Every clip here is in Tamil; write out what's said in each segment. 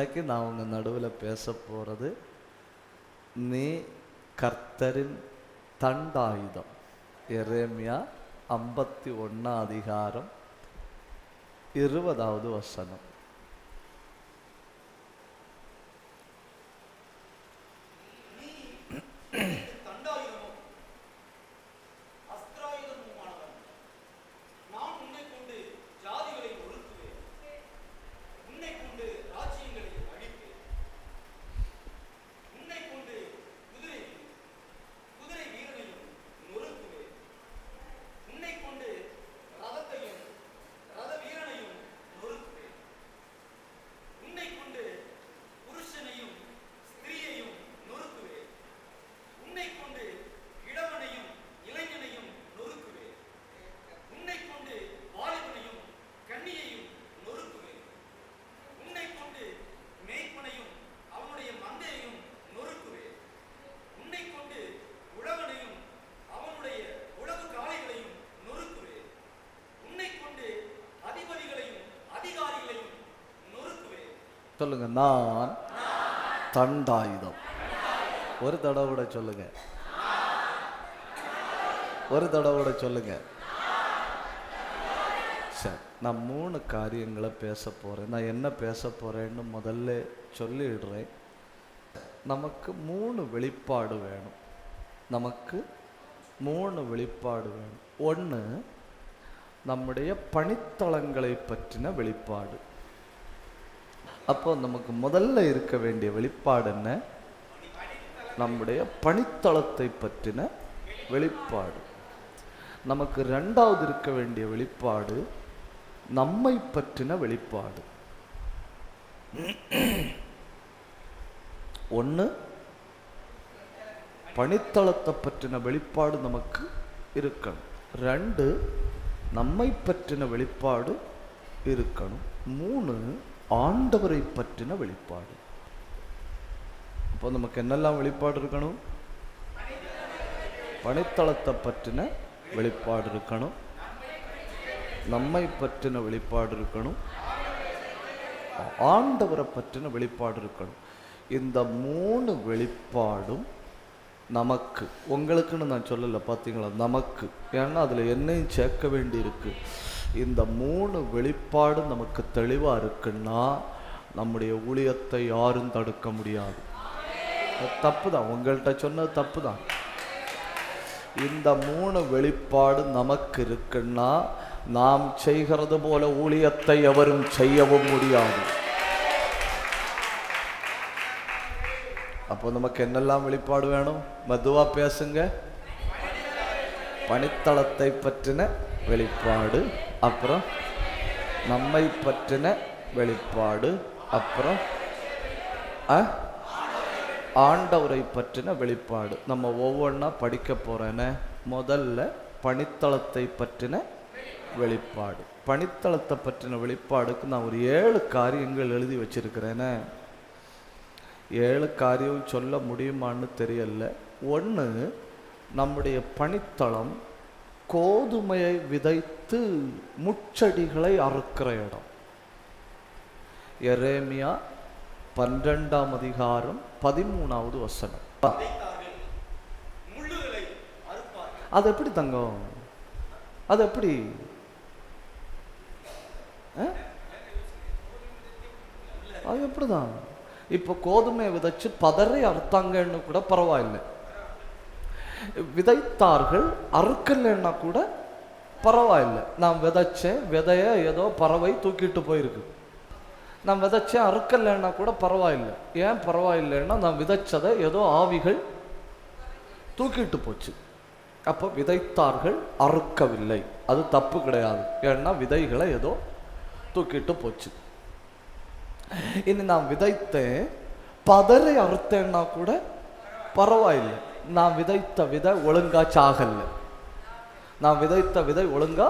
இன்னைக்கு நான் உங்க நடுவில் பேச போறது நீ கர்த்தரின் தண்டாயுதம். எரேமியா 51 அதிகாரம் 20வது வசனம். சொல்லுங்க, நான் தண்டாயுதம். ஒரு தடவை சொல்லுங்க, ஒரு தடவை சொல்லுங்க. சரி, நான் 3 காரியங்களை பேச போறேன். நான் என்ன பேச போறேன்னு முதல்ல சொல்லிடுறேன். நமக்கு 3 வெளிப்பாடு வேணும். நமக்கு 3 வெளிப்பாடு வேணும். 1, நம்முடைய பணித்தளங்களை பற்றின வெளிப்பாடு. அப்போ நமக்கு முதல்ல இருக்க வேண்டிய வெளிப்பாடு என்ன? நம்முடைய பணித்தளத்தை பற்றின வெளிப்பாடு. நமக்கு 2வது இருக்க வேண்டிய வெளிப்பாடு நம்மை பற்றின வெளிப்பாடு. 1, பணித்தளத்தை பற்றின வெளிப்பாடு நமக்கு இருக்கணும். 2, நம்மை பற்றின வெளிப்பாடு இருக்கணும். 3, ஆண்டவரை பற்றின வெளிப்பாடு. அப்போ நமக்கு என்னெல்லாம் வெளிப்பாடு இருக்கணும்? பணித்தளத்தை பற்றின வெளிப்பாடு இருக்கணும், நம்மை பற்றின வெளிப்பாடு இருக்கணும், ஆண்டவரை பற்றின வெளிப்பாடு இருக்கணும். இந்த 3 வெளிப்பாடும் நமக்கு, உங்களுக்குன்னு நான் சொல்லலை, பார்த்தீங்களா, நமக்கு. ஏன்னா அதில் என்னையும் சேர்க்க வேண்டி இருக்கு. இந்த 3 வெளிப்பாடு நமக்கு தெளிவா இருக்குன்னா நம்முடைய ஊழியத்தை யாரும் தடுக்க முடியாது. தப்பு தான், உங்கள்கிட்ட சொன்னது தப்பு தான். இந்த 3 வெளிப்பாடு நமக்கு இருக்குன்னா நாம் செய்கிறது போல ஊழியத்தை எவரும் செய்யவும் முடியாது. அப்போ நமக்கு என்னெல்லாம் வெளிப்பாடு வேணும்? மெதுவா பேசுங்க. பணித்தளத்தை பற்றின வெளிப்பாடு, அப்புறம் நம்மை பற்றின வெளிப்பாடு, அப்புறம் ஆண்டவரை பற்றின வெளிப்பாடு. நம்ம ஒவ்வொன்றா படிக்க போறேன்னு. முதல்ல பணித்தளத்தை பற்றின வெளிப்பாடு. பணித்தளத்தை பற்றின வெளிப்பாடுக்கு நான் ஒரு 7 காரியங்கள் எழுதி வச்சிருக்கிறேன்னு. 7 காரியம் சொல்ல முடியுமான்னு தெரியல. 1, நம்முடைய பணித்தளம் கோதுமையை விதைத்து முச்செடிகளை அறுக்கிற இடம். எரேமியா 12 அதிகாரம் 13வது வசனம். அது எப்படி தங்கம்? அது எப்படி? அது எப்படிதான்? இப்ப கோதுமையை விதைச்சு பதரை அறுத்தாங்கன்னு கூட பரவாயில்லை. விதைத்தார்கள், அறுக்கலைன்னா கூட பரவாயில்லை. நான் விதைச்சேன், விதைய ஏதோ பறவை தூக்கிட்டு போயிருக்கு. நான் விதைச்சேன், அறுக்கலைன்னா கூட பரவாயில்லை. ஏன் பரவாயில்லைன்னா நான் விதைச்சதை ஏதோ ஆவிகள் தூக்கிட்டு போச்சு. அப்போ விதைத்தார்கள், அறுக்கவில்லை, அது தப்பு கிடையாது. ஏன்னா விதைகளை ஏதோ தூக்கிட்டு போச்சு. இனி நான் விதைத்தேன், பதரை அறுத்தேன்னா கூட பரவாயில்லை. நான் விதைத்த விதை ஒழுங்கா சாகல்ல. நான் விதைத்த விதை ஒழுங்கா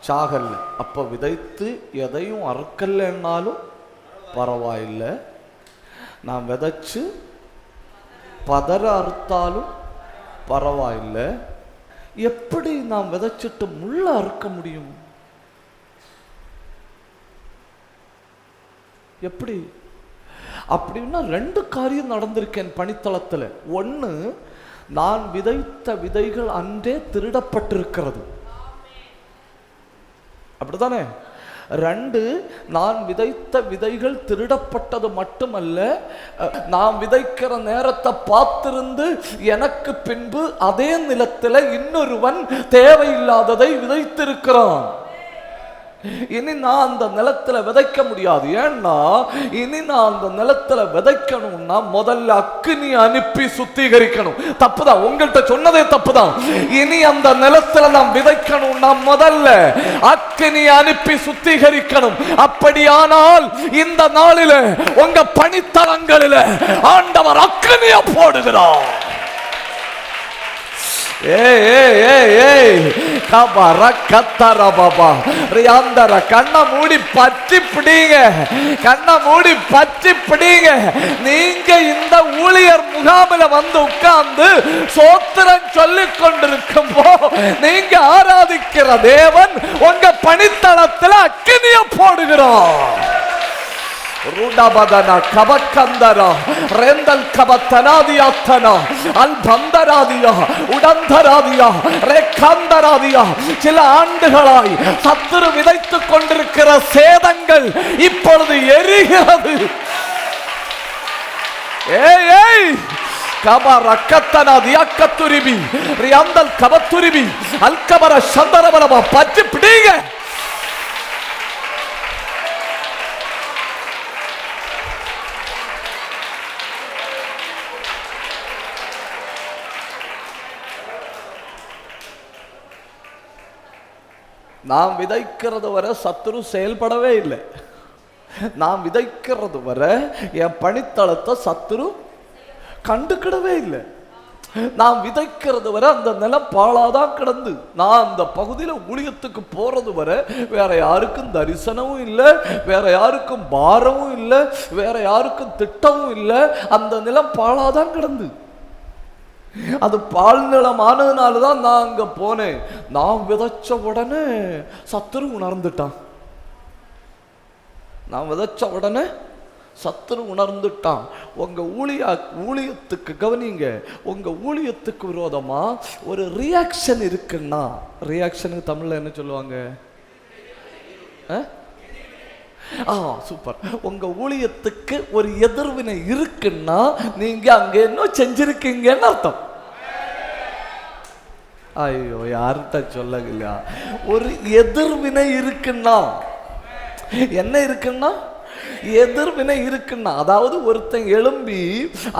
சாகல்ல. அப்போ விதைத்து எதையும் அறுக்கலைன்னாலும் பரவாயில்லை. நான் விதைச்சு பதற அறுத்தாலும் பரவாயில்லை. எப்படி நான் விதைச்சிட்டு முள்ள அறுக்க முடியும்? எப்படி? அப்படின்னா 2 காரியம் நடந்திருக்கேன் பணித்தளத்தில். ஒன்று, நான் விதைத்த விதைகள் அன்றே திருடப்பட்டிருக்கிறது. அப்படித்தானே? 2, நான் விதைத்த விதைகள் திருடப்பட்டது மட்டுமல்ல, நான் விதைக்கிற நேரத்தை பார்த்திருந்து எனக்கு பின்பு அதே நிலத்தில் இன்னொருவன் தேவையில்லாததை விதைத்திருக்கிறான். இனி நான் அந்த நிலத்துல விதைக்க முடியாது. ஏன்னா இனி நான் அந்த நிலத்துல விதைக்கணும்னா முதல்ல அக்கினி அனுப்பி சுத்திகரிக்கணும். தப்புதான், உங்கள்கிட்ட சொன்னதே தப்புதான். இனி அந்த நிலத்துல நாம் விதைக்கணும்னா முதல்ல அக்கினி அனுப்பி சுத்திகரிக்கணும். அப்படியானால் இந்த நாளில உங்க பணித்தளங்களில ஆண்டவர் அக்கினியை போடுகிறார். கண்ணை மூடி பற்றி பிடிங்க, கண்ணை மூடி பற்றி பிடிங்க. நீங்க இந்த ஊழியர் முகாமில் வந்து உட்கார்ந்து சோத்திரம் சொல்லிக் கொண்டிருக்கும் நீங்க ஆராதிக்கிற தேவன் உங்க பணித்தளத்தில் அக்கினிய போடுகிறார். ரூடபதன கபக்கந்தரா ரெந்தல் கபத்தனாதியாத்தனா அல்பந்தராதியா உடந்தராதியா ரேக்கந்தராதியா. சில ஆண்டுகளாய் சத்துரு விதைத்துக் கொண்டிருக்கிற சேதங்கள் இப்பொழுது எரிகிறது. ஏய் கபர கத்தனாதியா கத்துரிபி ரியாந்தல் கபத்துரிபி அல்கபர சந்தரபரபா பற்றி பிடிங்க. நாம் விதைக்கிறது வரை சத்துரு செயல்படவே இல்லை. நாம் விதைக்கிறது வரை என் பணித்தளத்தை சத்துரு கண்டுக்கிடவே இல்லை. நாம் விதைக்கிறது வரை அந்த நிலம் பாழாதான் கிடந்து, நான் அந்த பகுதியில் ஊழியத்துக்கு போறது வரை வேற யாருக்கும் தரிசனமும் இல்லை, வேற யாருக்கும் பாரமும் இல்லை, வேற யாருக்கும் திட்டமும் இல்லை. அந்த நிலம் பாழாதான் கிடந்து, அது பால் நிலம் ஆனதுனாலதான் நான் அங்க போனேன். நான் விதைச்ச உடனே சத்துரு உணர்ந்துட்டான். நான் விதைச்ச உடனே சத்துரு உணர்ந்துட்டான். உங்க ஊழியத்துக்கு கவனிங்க, உங்க ஊழியத்துக்கு விரோதமா ஒரு ரியாக்ஷன் இருக்குன்னா, ரியாக்ஷனுக்கு தமிழ்ல என்ன சொல்லுவாங்க? சூப்பர். உங்க ஊழியத்துக்கு ஒரு எதிர்வினை இருக்குன்னா நீங்க அங்க என்ன செஞ்சிருக்கீங்கன்னு அர்த்தம். ஐயோ, யார்கிட்ட சொல்லல. ஒரு எதிர்வினை இருக்குன்னா என்ன இருக்குன்னா, எதிர்வினை இருக்குன்னா, அதாவது ஒருத்தன் எழும்பி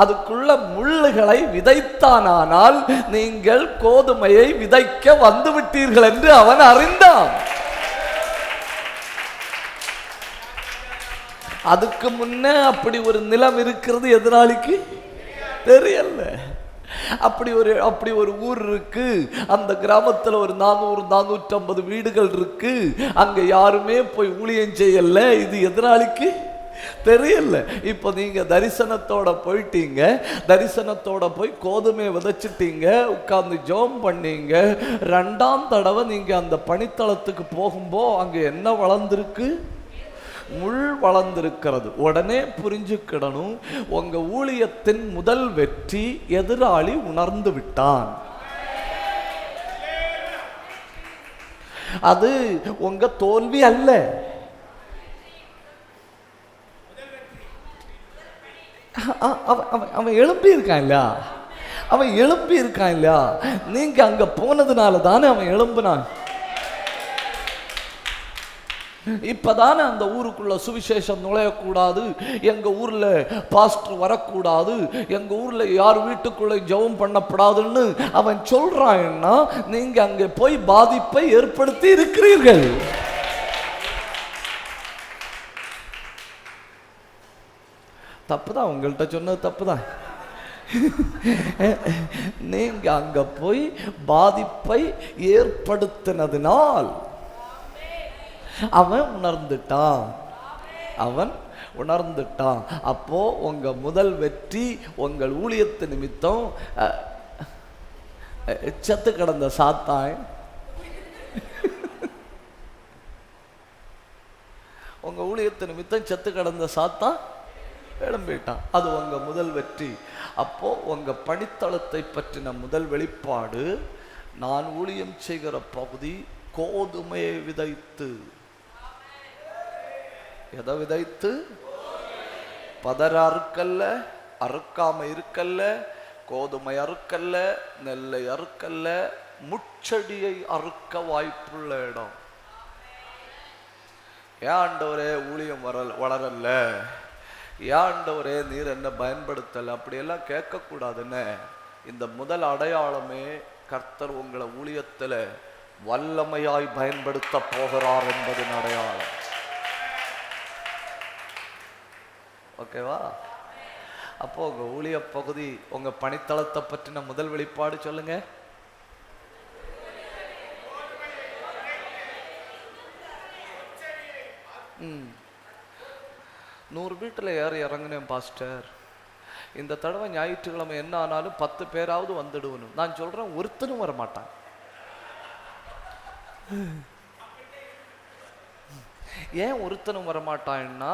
அதுக்குள்ள முள்ளுகளை விதைத்தானால் நீங்கள் கோதுமையை விதைக்க வந்து விட்டீர்கள் என்று அவன் அறிந்தான். அதுக்கு முன்னே அப்படி ஒரு நிலம் இருக்கிறது எதிராளிக்கு தெரியல. அப்படி ஒரு ஊர் இருக்கு, அந்த கிராமத்தில் ஒரு 400-450 வீடுகள் இருக்கு, அங்க யாருமே போய் ஊழியம் செய்யல, இது எதிராளிக்கு தெரியல. இப்போ நீங்க தரிசனத்தோட போயிட்டீங்க, தரிசனத்தோட போய் கோதுமையை விதைச்சிட்டீங்க, உட்கார்ந்து ஜெபம் பண்ணீங்க. 2ஆம் தடவை நீங்க அந்த பணித்தளத்துக்கு போகும்போ அங்க என்ன வளர்ந்துருக்கு? முள் வளர்ந்திருக்கிறது. உடனே புரிஞ்சுக்கிடணும், உங்க ஊழியத்தின் முதல் வெற்றி எதிராளி உணர்ந்து விட்டான். அது உங்க தோல்வி அல்ல. அவன் எழுப்பி இருக்கான் இல்ல, அவன் எழுப்பி இருக்கான் இல்ல, நீங்க அங்க போனதுனால தானே அவன் எழும்பினான். இப்பதானே அந்த ஊருக்குள்ள சுவிசேஷம் நுழையக்கூடாது, எங்க ஊர்ல பாஸ்டர் வரக்கூடாது, எங்க ஊர்ல யார் வீட்டுக்குள்ள ஜெபம் பண்ணப்படாதுன்னு அவன் சொல்றான்னா நீங்க அங்க போய் பாதிப்பை ஏற்படுத்தி இருக்கிறீர்கள். தப்புதான், உங்கள்கிட்ட சொன்னது தப்புதான். நீங்க அங்க போய் பாதிப்பை ஏற்படுத்தினதினால் அவன் உணர்ந்துட்டான். அப்போ உங்க முதல் வெற்றி உங்கள் ஊழியத்து நிமித்தம் செத்து கிடந்த சாத்தான், உங்க ஊழியத்து நிமித்தம் செத்து கிடந்த சாத்தான் எழும்பிட்டான். அது உங்க முதல் வெற்றி. அப்போ உங்க பணித்தளத்தை பற்றின முதல் வெளிப்பாடு, நான் ஊழியம் செய்கிற பகுதி கோதுமையை விதைத்து. எதை விதைத்து? பதற அறுக்கல்ல, அறுக்காம இருக்கல்ல, கோதுமை அறுக்கல்ல, நெல்லை அறுக்கல்ல, முச்செடியை அறுக்க வாய்ப்புள்ள இடம். ஏன் ஆண்டவரே ஊழியம் வளரல்ல, ஏன் ஆண்டவரே நீர் என்ன பயன்படுத்தல, அப்படியெல்லாம் கேட்கக்கூடாதுன்னு. இந்த முதல் அடையாளமே கர்த்தர் உங்களை ஊழியத்தில் வல்லமையாய் பயன்படுத்த போகிறார் என்பதின் அடையாளம். ஓகேவா? அப்போ உங்க ஊழிய பகுதி, உங்க பணித்தளத்தை பற்றின முதல் வெளிப்பாடு சொல்லுங்க. ம் 100 வீட்டில் ஏறி இறங்கினேன் பாஸ்டர். இந்த தடவை ஞாயிற்றுக்கிழமை என்ன ஆனாலும் 10 பேராவது வந்துடுவனும். நான் சொல்றேன், ஒருத்தனும் வரமாட்டான். ஏன் ஒருத்தனும் வரமாட்டான்னா,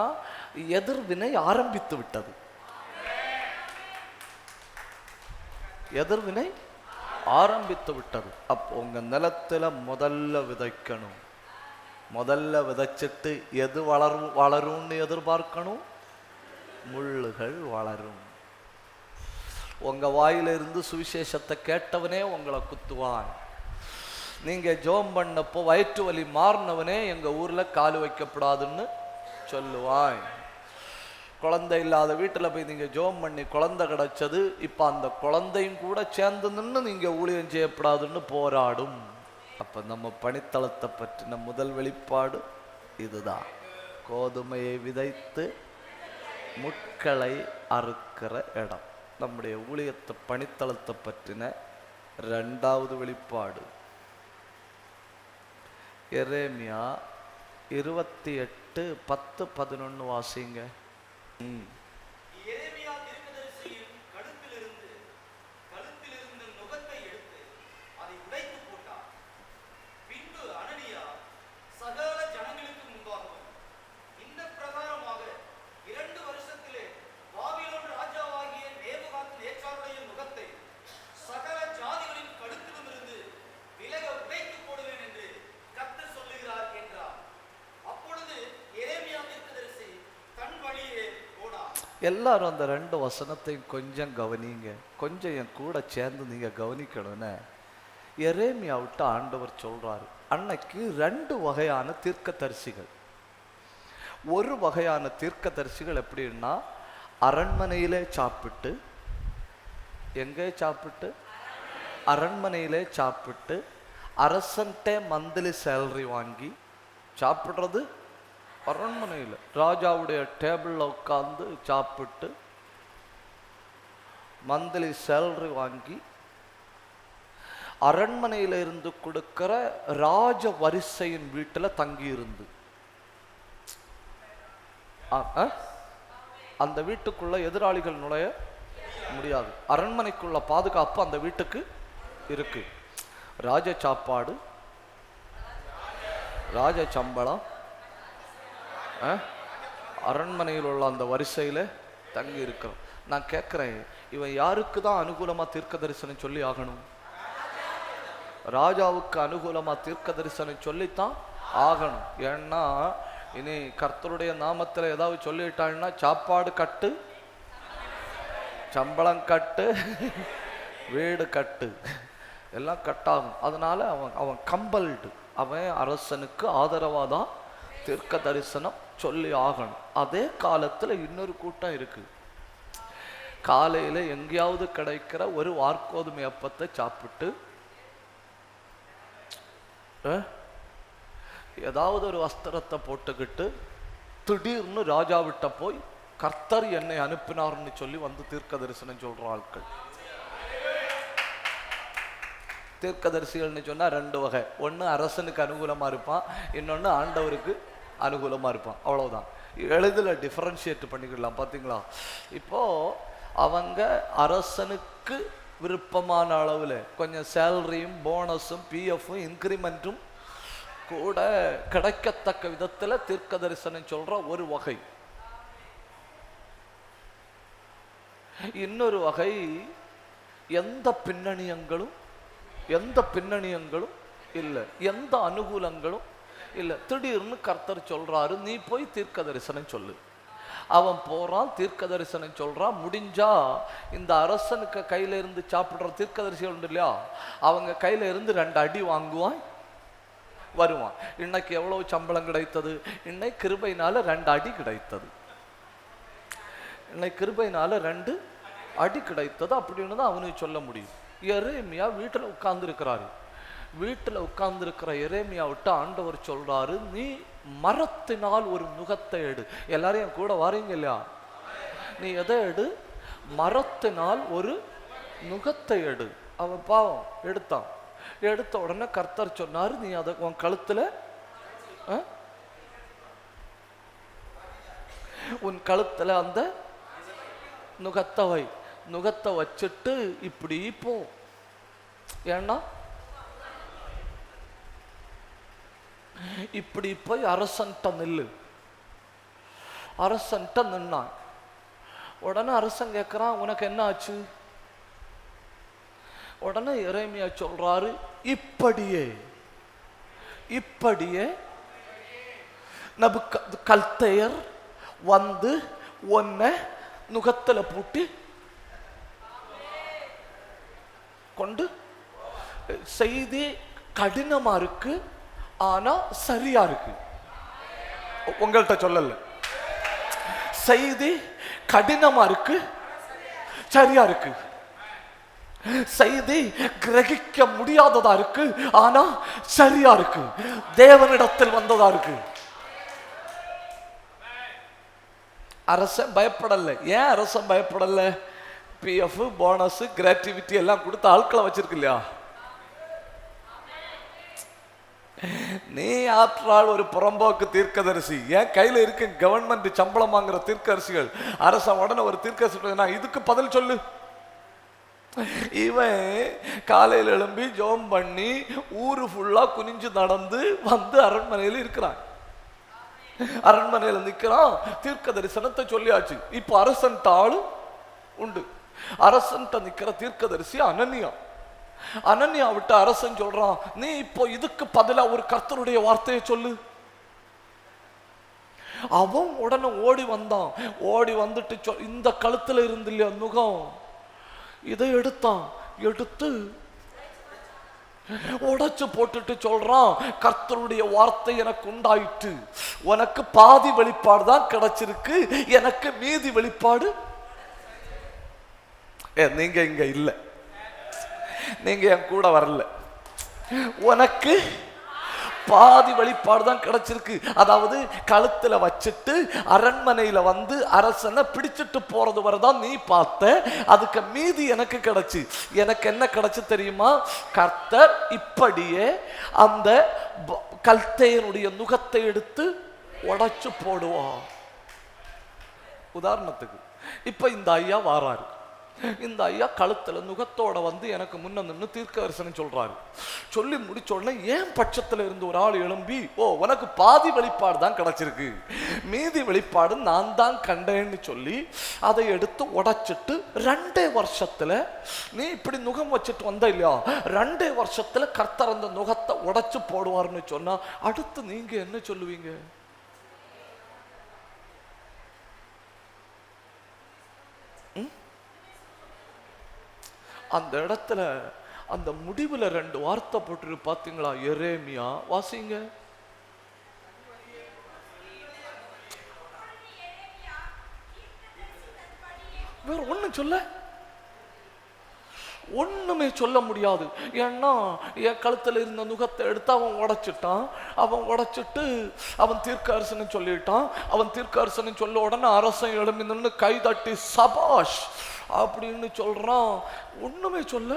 எதிர்வினை ஆரம்பித்து விட்டது. எதிர்வினை ஆரம்பித்து விட்டது. அப்போ உங்க நிலத்துல முதல்ல விதைக்கணும். முதல்ல விதைச்சிட்டு எது வளரும்னு எதிர்பார்க்கணும்? முள்ளுகள் வளரும். உங்க வாயிலிருந்து சுவிசேஷத்தை கேட்டவனே உங்களை குத்துவான். நீங்க ஜோம் பண்ணப்போ வயிற்று வலி மாறினவனே எங்க ஊர்ல கால் வைக்கப்படாதுன்னு சொல்லுவான். குழந்தை இல்லாத வீட்டில் போய் நீங்க ஜோம் பண்ணி குழந்தை கிடைச்சது, இப்ப அந்த குழந்தையும் கூட சேர்ந்து நின்று நீங்க ஊழியம் செய்யப்படாதுன்னு போராடும். அப்ப நம்ம பணித்தளத்தை பற்றின முதல் வெளிப்பாடு இதுதான். கோதுமையை விதைத்து முட்களை அறுக்கிற இடம். நம்முடைய ஊழியத்தை பணித்தளத்தை பற்றின 2வது வெளிப்பாடு எரேமியா 28:10-11 வாசிங்க. எல்லாரும் அந்த 2 வசனத்தையும் கொஞ்சம் கவனிங்க. கொஞ்சம் என் கூட சேர்ந்து நீங்க கவனிக்கணும்னு எரேமியா விட்டு ஆண்டவர் சொல்றாரு. அன்னைக்கு 2 வகையான தீர்க்கதரிசிகள். ஒரு வகையான தீர்க்கதரிசிகள் எப்படின்னா, அரண்மனையிலே சாப்பிட்டு, எங்கே சாப்பிட்டு? அரண்மனையிலே சாப்பிட்டு, அரசன்ட்டே மந்த்லி சேலரி வாங்கி சாப்பிட்றது அரண்மனையில் ராஜாவுடைய டேபிளில் உட்கார்ந்து சாப்பிட்டு மந்த்லி சேலரி வாங்கி அரண்மனையில் இருந்து கொடுக்கிற ராஜ வரிசையின் வீட்டில் தங்கி இருந்து அந்த வீட்டுக்குள்ள எதிராளிகள் நுழைய முடியாது. அரண்மனைக்குள்ள பாதுகாப்பு அந்த வீட்டுக்கு இருக்கு. ராஜ சாப்பாடு, ராஜ சம்பளம், அரண்மனையில் உள்ள அந்த வரிசையில் தங்கி இருக்கிறோம். நான் கேட்குறேன், இவன் யாருக்கு தான் அனுகூலமாக தீர்க்க தரிசனம் சொல்லி ஆகணும்? ராஜாவுக்கு அனுகூலமாக தீர்க்க தரிசனம் சொல்லித்தான் ஆகணும். ஏன்னா இனி கர்த்தருடைய நாமத்தில் ஏதாவது சொல்லிட்டாங்கன்னா சாப்பாடு கட்டு, சம்பளம் கட்டு, வீடு கட்டு, எல்லாம் கட்டாகும். அதனால அவன் கம்பல்டு, அவன் அரசனுக்கு ஆதரவாக தான் தீர்க்க தரிசனம் சொல்லி ஆகணும். அதே காலத்தில் இன்னொரு கூட்டம் இருக்கு. காலையில் எங்கேயாவது கிடைக்கிற ஒரு வார்கோதுமை அப்பத்தை சாப்பிட்டு ஏதாவது ஒரு வஸ்திரத்தை போட்டுக்கிட்டு திடீர்னு ராஜாவிட்ட போய் கர்த்தர் என்னை அனுப்பினார்னு சொல்லி வந்து தீர்க்க தரிசனம் சொல்ற ஆட்கள். தீர்க்கதரிசிகள்னு சொன்னா 2 வகை. ஒன்று அரசனுக்கு அனுகூலமா இருப்பான், இன்னொன்று ஆண்டவருக்கு அனுகூலமா இருப்பான். அவ்வளவுதான். எளிதில் டிஃபரன்ஷியேட் பண்ணிக்கலாம். பார்த்தீங்களா? இப்போ அவங்க அரசனுக்கு விருப்பமான அளவில் கொஞ்சம் சேலரியும் போனஸும் பிஎஃப்பும் இன்க்ரிமெண்ட்டும் கூட கிடைக்கத்தக்க விதத்தில் தீர்க்க தரிசனம் சொல்ற ஒரு வகை. இன்னொரு வகை, எந்த பின்னணியங்களும் இல்லை, எந்த அனுகூலங்களும் இல்லை. திடீர்னு கர்த்தர் சொல்றாரு, நீ போய் தீர்க்க தரிசனம் சொல்லு. அவன் போறான், தீர்க்க தரிசனம் சொல்றான். முடிஞ்சா இந்த அரசனுக்கு கையில இருந்து சாப்பிடுற தீர்க்கதரிசிகள் உண்டு இல்லையா, அவங்க கையில இருந்து 2 அடி வாங்குவான், வருவான். இன்னைக்கு எவ்வளவு சம்பளம் கிடைத்தது? இன்னைக்கு கிருபையினால 2 அடி கிடைத்தது. இன்னைக்கு கிருபையினால 2 அடி கிடைத்தது அப்படின்னு தான் அவனுக்கு சொல்ல முடியும். எரேமியா வீட்டில் உட்கார்ந்துருக்கிறாரு. வீட்டில் உட்கார்ந்துருக்கிற எரேமியா விட்டு ஆண்டவர் சொல்றாரு, நீ மரத்தினால் ஒரு நுகத்தை எடு. எல்லாரும் என் கூட வாரீங்க இல்லையா? நீ எதை எடு? மரத்தினால் ஒரு நுகத்தை எடு. அவன் பாவம் எடுத்தான். எடுத்த உடனே கர்த்தர் சொன்னாரு, நீ அதை உன் கழுத்துல உன் கழுத்துல அந்த நுகத்தை வை. நுகத்தை வச்சுட்டு இப்படி போ. ஏன்னா இப்படி போய் அரசன்ட்ட நில்லு. அரசன்ட்ட நின்னான். உடனே அரசன் கேட்கிறான், உனக்கு என்ன ஆச்சு? உடனே எரேமியா சொல்றாரு, இப்படியே கல்தேயர் வந்து உன்னை நுகத்துல பூட்டி கொண்டு, செய்தி கடினமா இருக்கு, ஆனா சரியா இருக்கு. உங்கள்கிட்ட சொல்லல, செய்தி கடினமா இருக்கு, சரியா இருக்கு. செய்தி கிரகிக்க முடியாததா இருக்கு, ஆனா சரியா இருக்கு, தேவனிடத்தில் வந்ததா இருக்கு. அரசன் பயப்படல. ஏன் அரசன் பயப்படல? பிஎஃப், போனஸ், கிராட்டிவிட்டி எல்லாம் கொடுத்து ஆட்களை வச்சிருக்கு இல்லையா? நீ ஆற்றால் ஒரு புறம்போக்கு தீர்க்கதரிசி. என் கையில இருக்கு கவர்மெண்ட் சம்பளம் வாங்குற தீர்க்கதரிசிகள். அரசன் உடனே ஒரு தீர்க்கதரிசி, இதுக்கு பதில் சொல்லு. இவன் காலையில் எழும்பி ஜோம் பண்ணி ஊரு ஃபுல்லா குனிஞ்சு நடந்து வந்து அரண்மனையில் இருக்கிறான். அரண்மனையில் நிற்கிறான். தீர்க்க தரிசனத்தை சொல்லியாச்சு. இப்போ அரசன் ஆளு உண்டு. அரசன் நிற்கிற தீர்க்கதரிசி அனனியா. அனனியா விட்டு அரசன் சொல்றான், நீ இப்போ இதுக்கு பதிலா ஒரு கர்த்தருடைய வார்த்தையை சொல்லு. அவன் உடனே ஓடி வந்தான். ஓடி வந்துட்டு இந்த கழுத்துல இருந்து இல்லையா நுகம், இதை எடுத்தான். எடுத்து உடைச்சு போட்டுட்டு சொல்றான், கர்த்தருடைய வார்த்தை எனக்கு உண்டாயிற்று. உனக்கு பாதி வெளிப்பாடு தான் கிடைச்சிருக்கு, எனக்கு மீதி வெளிப்பாடு. நீங்க இங்க இல்ல, நீங்க என் கூட வரல. உனக்கு பாதி வெளிப்பாடு தான் கிடைச்சிருக்கு. அதாவது கழுத்துல வச்சுட்டு அரண்மனையில வந்து அரசனை பிடிச்சிட்டு போறது வரதான் நீ பார்த்த. அதுக்கு மீதி எனக்கு கிடைச்சு. எனக்கு என்ன கிடைச்சு தெரியுமா? கர்த்தர் இப்படியே அந்த கல்தேயனுடைய நுகத்தை எடுத்து உடைச்சு போடுவான். உதாரணத்துக்கு இப்ப இந்த ஐயா வாராரு. இந்த ஐயா கழுத்துல நுகத்தோட வந்து எனக்கு முன்ன நின்று தீர்க்க தரிசனம் சொல்றாரு. சொல்லி முடிச்ச உடனே ஏன் பட்சத்துல இருந்து ஒரு ஆள் எழும்பி, ஓ உனக்கு பாதி வெளிப்பாடு தான் கிடைச்சிருக்கு, மீதி வெளிப்பாடு நான் தான் கண்டேன்னு சொல்லி அதை எடுத்து உடைச்சிட்டு 2 வருஷத்துல நீ இப்படி நுகம் வச்சுட்டு வந்த இல்லையா, 2 வருஷத்துல கர்த்தர் அந்த நுகத்தை உடைச்சு போடுவார்னு சொன்னா அடுத்து நீங்க என்ன சொல்லுவீங்க? அந்த இடத்துல அந்த முடிவுல 2 வார்த்தை போட்டு பாத்தீங்களா? எரேமியா வாசிங்க. வேற ஒண்ணும் சொல்ல, ஒண்ணுமே சொல்ல முடியாது. ஏன்னா என் கழுத்துல இருந்த நுகத்தை எடுத்து அவன் உடைச்சிட்டான். அவன் உடைச்சிட்டு அவன் தீர்க்க தரிசனம் சொல்லிட்டான். அவன் தீர்க்க தரிசனம் சொல்ல உடனே அரசன் எழும்பி நின்று கை தட்டி சபாஷ் அப்படின்னு சொல்றான். ஒண்ணுமே சொல்ல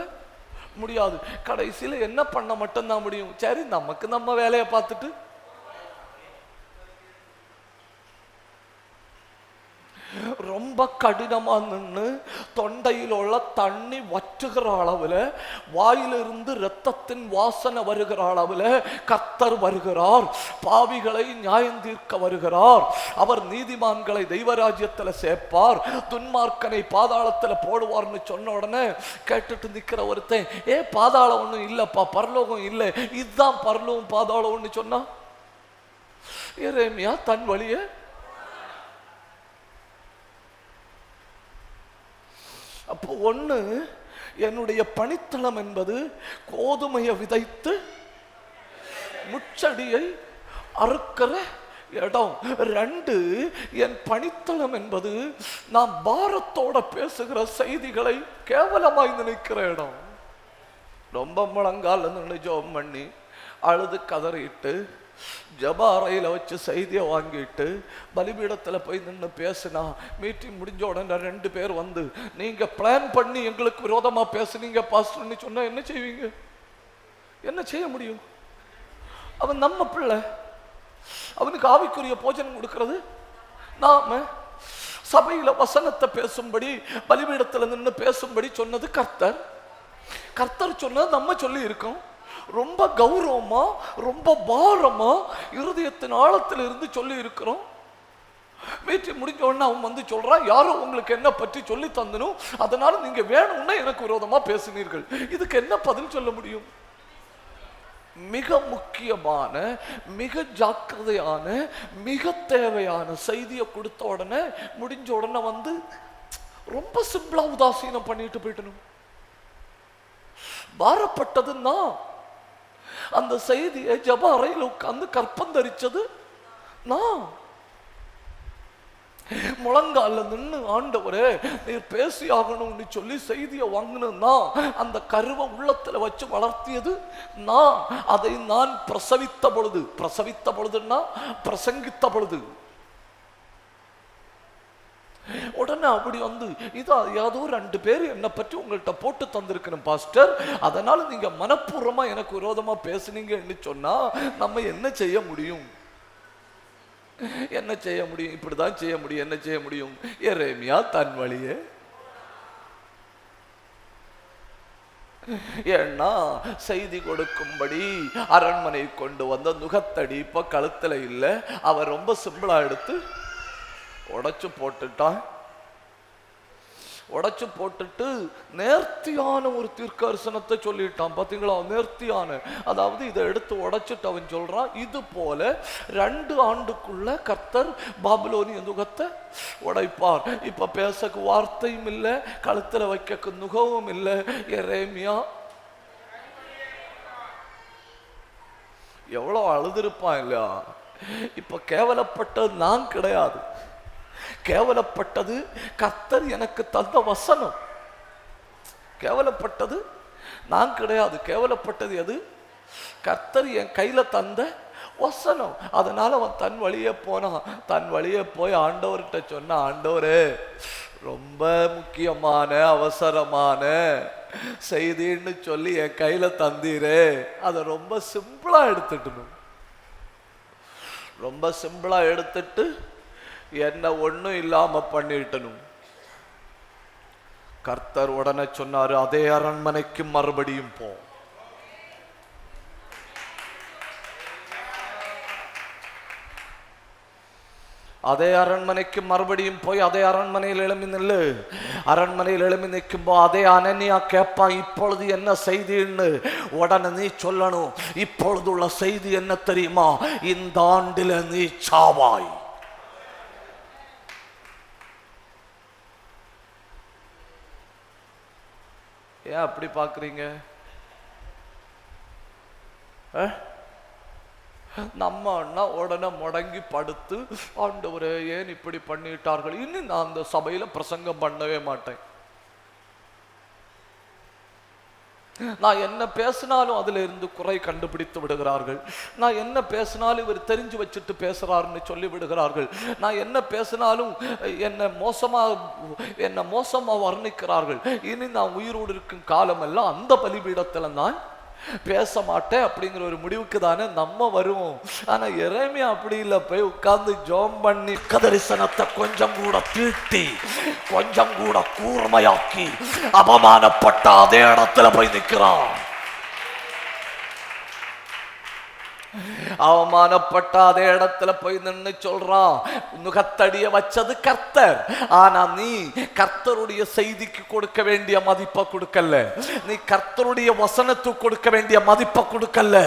முடியாது. கடைசியில என்ன பண்ண மட்டும்தான் முடியும்? சரி, நமக்கு நம்ம வேலையை பார்த்துட்டு ரொம்ப ரொம்ப கடினமா நின்று தொண்டையில் உள்ள தண்ணி வற்றுகிற அளவில், வாயிலிருந்து இரத்தத்தின் வாசனை வருகிற அளவில் கர்த்தர் வருகிறார். பாவிகளை நியாயம் தீர்க்க வருகிறார். அவர் நீதிமான்களை தெய்வராஜ்யத்தில் சேர்ப்பார், துன்மார்க்கனை பாதாளத்தில் போடுவார்னு சொன்ன உடனே கேட்டுட்டு நிற்கிற ஒருத்தன், பாதாளம் ஒன்றும் இல்லப்பா, பரலோகம் இல்லை, இதுதான் பரலோகம் பாதாளம்னு சொன்னா எரேமியா தன் வழியே அப்போ ஒண்ணு, என்னுடைய பணித்தளம் என்பது கோதுமையை விதைத்து முச்சடியை அறுக்கிற இடம். 2, என் பணித்தளம் என்பது நான் பாரத்தோட பேசுகிற செய்திகளை கேவலமாய் நினைக்கிற இடம். ரொம்ப முழங்கால் நின்று ஜெபம் பண்ணி அழுது கதறிட்டு ஜப அறையில் வச்சு செய்தியை வாங்கிட்டு பலிபீடத்தில் போய் நின்று பேசினா, மீட்டிங் முடிஞ்ச உடனே 2 பேர் வந்து, நீங்க பிளான் பண்ணி எங்களுக்கு விரோதமா பேசுனீங்க பாஸ்டர்னு சொன்னா என்ன செய்வீங்க? என்ன செய்ய முடியும்? அவன் நம்ம பிள்ளை, அவனுக்கு ஆவிக்குரிய போஜனம் கொடுக்கிறது நாம. சபையில வசனத்தை பேசும்படி பலிபீடத்தில் நின்று பேசும்படி சொன்னது கர்த்தர். கர்த்தர் சொன்னது நம்ம சொல்லி இருக்கோம். ரொம்ப கௌரவமா, ரொம்ப பாரமா இருதயத்தின் ஆழத்தில் இருந்து சொல்லி இருக்கிறோம். மீட்டிங் முடிஞ்ச உடனே அவன் வந்து சொல்றான், யாரும் உங்களுக்கு என்ன பற்றி சொல்லி தந்தனும், அதனால நீங்க வேணும்னா எனக்கு விரோதமா பேசினீர்கள். இதுக்கு என்ன பதில் சொல்ல முடியும்? மிக முக்கியமான, மிக ஜாக்கிரதையான, மிக தேவையான செய்தியை கொடுத்த உடனே முடிஞ்ச உடனே வந்து ரொம்ப சிம்பிளா உதாசீனம் பண்ணிட்டு போயிட்டணும். பாரப்பட்டதுன்னா அந்த செய்தியை ஜப அறையில் உட்கார்ந்து கற்பந்தரிச்சது நான். முழங்கால நின்று, ஆண்டவரே நீர் பேசி ஆகணும்னு சொல்லி செய்தியை வாங்கினா அந்த கருவை உள்ளத்துல வச்சு வளர்த்தியது நான். அதை நான் பிரசவித்த பொழுதுன்னா பிரசங்கித்த பொழுது உடனே அப்படி வந்து, இதா ஏதோ 2 பேர் என்னை பற்றி உங்கள்கிட்ட போட்டு தந்திருக்கணும் பாஸ்டர், அதனால நீங்க மனப்பூர்வமா எனக்கு விரோதமா பேசுனீங்கன்னு சொன்னா நம்ம என்ன செய்ய முடியும்? என்ன செய்ய முடியும்? இப்படிதான் செய்ய முடியும். என்ன செய்ய முடியும்? எரேமியா தன் வழியே. ஏன்னா செய்தி கொடுக்கும்படி அரண்மனை கொண்டு வந்த நுகத்தடி இப்ப கழுத்துல இல்ல, அவர் ரொம்ப சிம்பிளா எடுத்து உடைச்சு போட்டுட்டான். உடைச்சு போட்டுட்டு நேர்த்தியான ஒரு தீர்க்கதரிசனத்தை சொல்லிட்டான். பாத்தீங்களா? நேர்த்தியான, அதாவது இதை எடுத்து உடைச்சிட்டு அவன் சொல்றான், இது போல 2 ஆண்டுக்குள்ள கர்த்தர் பாபிலோனிய நுகத்தை உடைப்பார். இப்ப பேசக்கு வார்த்தையும் இல்லை, கழுத்துல வைக்க நுகவும் இல்லை. எரேமியா எவ்வளவு அழுதுருப்பான் இல்லையா? இப்ப கேவலப்பட்டது நான் கிடையாது, கேவலப்பட்டது கர்த்தர் எனக்கு தந்த வசனம். கேவலப்பட்டது நான் கிடையாது, கேவலப்பட்டது எது? கர்த்தர் என் கையில தந்த வசனம். அதனால அவன் தன் வழியே போனான். தன் வழியே போய் ஆண்டவர்கிட்ட சொன்ன, ஆண்டவரே ரொம்ப முக்கியமான அவசரமான செய்தின்னு சொல்லி என் கையில தந்தீரே, அதை ரொம்ப சிம்பிளா எடுத்துட்டணும். ரொம்ப சிம்பிளா எடுத்துட்டு என்ன ஒண்ணும் இல்லாம பண்ணிட்டனும். கர்த்தர் உடனே சொன்னாரு, அதே அரண்மனைக்கு மறுபடியும் போ. அதே அரண்மனைக்கு மறுபடியும் போய் அதே அரண்மனையில் எழுமி நில்லு. அரண்மனையில் எழுமி நிற்கும்போ அதே அனனியா கேட்பான், இப்பொழுது என்ன செய்தின்னு. உடனே நீ சொல்லணும், இப்பொழுது உள்ள செய்தி என்ன தெரியுமா? இந்த ஆண்டில நீ சாவாய். ஏன் அப்படி பாக்குறீங்க? நம்ம அண்ணா உடனே முடங்கி படுத்து, ஆண்டவரே ஏன் இப்படி பண்ணிட்டார்கள், இனி நான் அந்த சபையில பிரசங்கம் பண்ணவே மாட்டேன். நான் என்ன பேசினாலும் அதுல இருந்து குறை கண்டுபிடித்து விடுகிறார்கள். நான் என்ன பேசினாலும் இவர் தெரிஞ்சு வச்சுட்டு பேசுறாருன்னு சொல்லி விடுகிறார்கள். நான் என்ன பேசினாலும் என்ன மோசமா வர்ணிக்கிறார்கள். இனி நான் உயிரோடு இருக்கும் காலம் எல்லாம் அந்த பலிபீடத்துல நான் பேச மாட்டேன் அப்படிங்கிற ஒரு முடிவுக்கு தானே நம்ம வருவோம். ஆனா எரேமியா அப்படி இல்லை. போய் உட்கார்ந்து ஜோம் பண்ணி தரிசனத்தை கொஞ்சம் கூட தீட்டி கொஞ்சம் கூட கூர்மையாக்கி அவமானப்பட்ட அதே இடத்துல போய் நிற்கிறான். அவமானப்பட்ட அதே இடத்துல போய் நின்று சொல்றான், நுகத்தடிய வச்சது கர்த்தர், ஆனா நீ கர்த்தருடைய செய்திக்கு கொடுக்க வேண்டிய மதிப்பை கொடுக்கல, நீ கர்த்தருடைய வசனத்துக்கு கொடுக்க வேண்டிய மதிப்பை கொடுக்கல,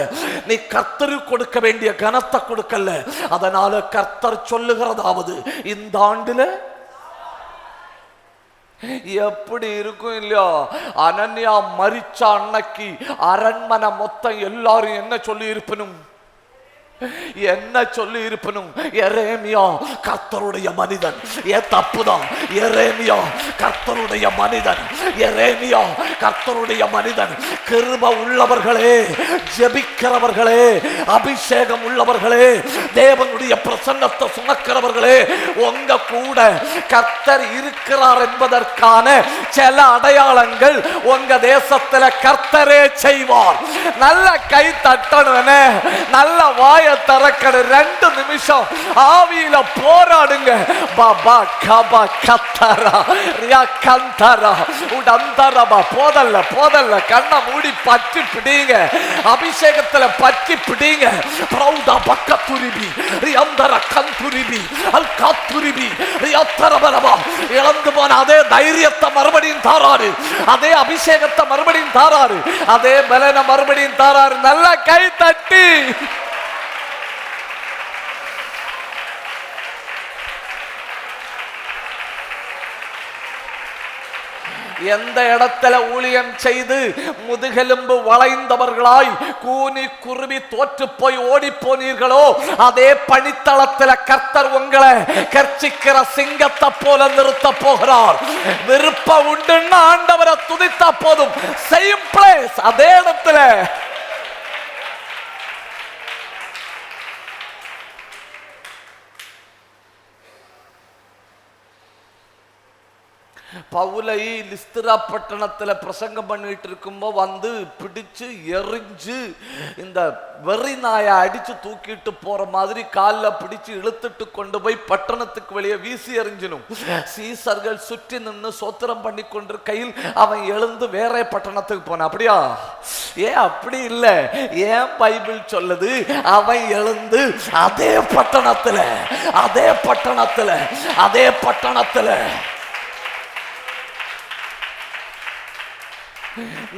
நீ கர்த்தருக்கு கொடுக்க வேண்டிய கனத்தை கொடுக்கல. அதனால கர்த்தர் சொல்லுகிறதாவது, இந்த ஆண்டுல எப்படி இருக்கும் இல்லையா? அனன்யா மரிச்ச அன்னைக்கு அரண்மனை மொத்தம் எல்லாரும் என்ன சொல்லி இருப்பனும், என்ன சொல்லி இருப்பனும், எரேமியா கர்த்தருடைய மனிதன். ஏன் தப்புதான், எரேமியா கர்த்தருடைய மனிதன், எரேமியா கர்த்தருடைய மனிதன். கிருப உள்ளவர்களே, ஜெபிக்கிறவர்களே, அபிஷேகம் உள்ளவர்களே, தேவனுடைய பிரசன்னத்தை சுமக்கிறவர்களே, உங்க கூட கர்த்தர் இருக்கிறார் என்பதற்கான சில அடையாளங்கள் உங்க தேசத்துல கர்த்தரே செய்வார். நல்ல கை தட்டணும், நல்ல வாய தரக்கடு. 2 நிமிஷம் ஆவியில போராடுங்க. பாபா கபா கத்தரா ரியா கந்தரா உடந்தரபா. போதல்ல போதல்ல, கண்ணை மூடி பற்றி பிடிங்க, அபிஷேகத்துல பற்றி பிடிங்க. பிரௌதா பக்கத்துரிபி ரியந்தர கந்துரிபி அல் காத்துரிபி ரியத்தரபரபா. இழந்து போன அதே தைரியத்தை மறுபடியும் தாராரு, அதே அபிஷேகத்தை மறுபடியும் தாராரு, அதே பலனை மறுபடியும் தாராரு. நல்ல கை தட்டி எந்த இடத்துல ஊழியம் செய்து முதுகெலும்பு வளைந்தவர்களாய் கூனி குருவி தோற்று போய் ஓடி போனீர்களோ, அதே பணித்தளத்துல கர்த்தர் உங்களை கர்ச்சிக்கிற சிங்கத்தை போல நிறுத்த போகிறார். விருப்பம் உண்டுன்னா ஆண்டவரை துதித்தா போதும். சேம் பிளேஸ், அதே இடத்துல. பவுலை லிஸ்திரா பட்டணத்துல பிரசங்கம் பண்ணிட்டு இருக்கும்போ வந்து பிடிச்சு எரிஞ்சு இந்த வெறி நாயை அடிச்சு தூக்கிட்டு போற மாதிரி காலில் பிடிச்சு இழுத்துட்டு கொண்டு போய் பட்டணத்துக்கு வெளியே வீசி எறிஞ்சணும். சீசர்கள் சுற்றி நின்று சோத்திரம் பண்ணி கொண்டு கையில் அவன் எழுந்து வேற பட்டணத்துக்கு போனான். அப்படியா? ஏன் அப்படி இல்லை, ஏன் பைபிள் சொல்லுது அவன் எழுந்து அதே பட்டணத்துல அதே பட்டணத்துல அதே பட்டணத்துல.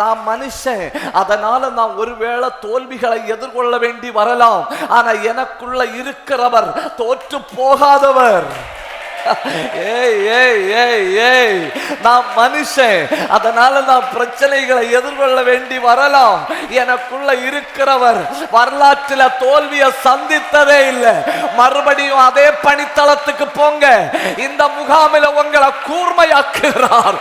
நான் மனுஷன், அதனால நான் ஒருவேளை தோல்விகளை எதிர்கொள்ள வேண்டி வரலாம். ஆனா எனக்குள்ள இருக்கிறவர் தோற்று போகாதவர். நான் மனுஷன், அதனால நான் பிரச்சனைகளை எதிர்கொள்ள வேண்டி வரலாம். எனக்குள்ள இருக்கிறவர் வரலாற்றில் தோல்வியை சந்தித்ததே இல்லை. மறுபடியும் அதே பணித்தளத்துக்கு போங்க. இந்த முகாமில உங்களை கூர்மையாக்குகிறார்,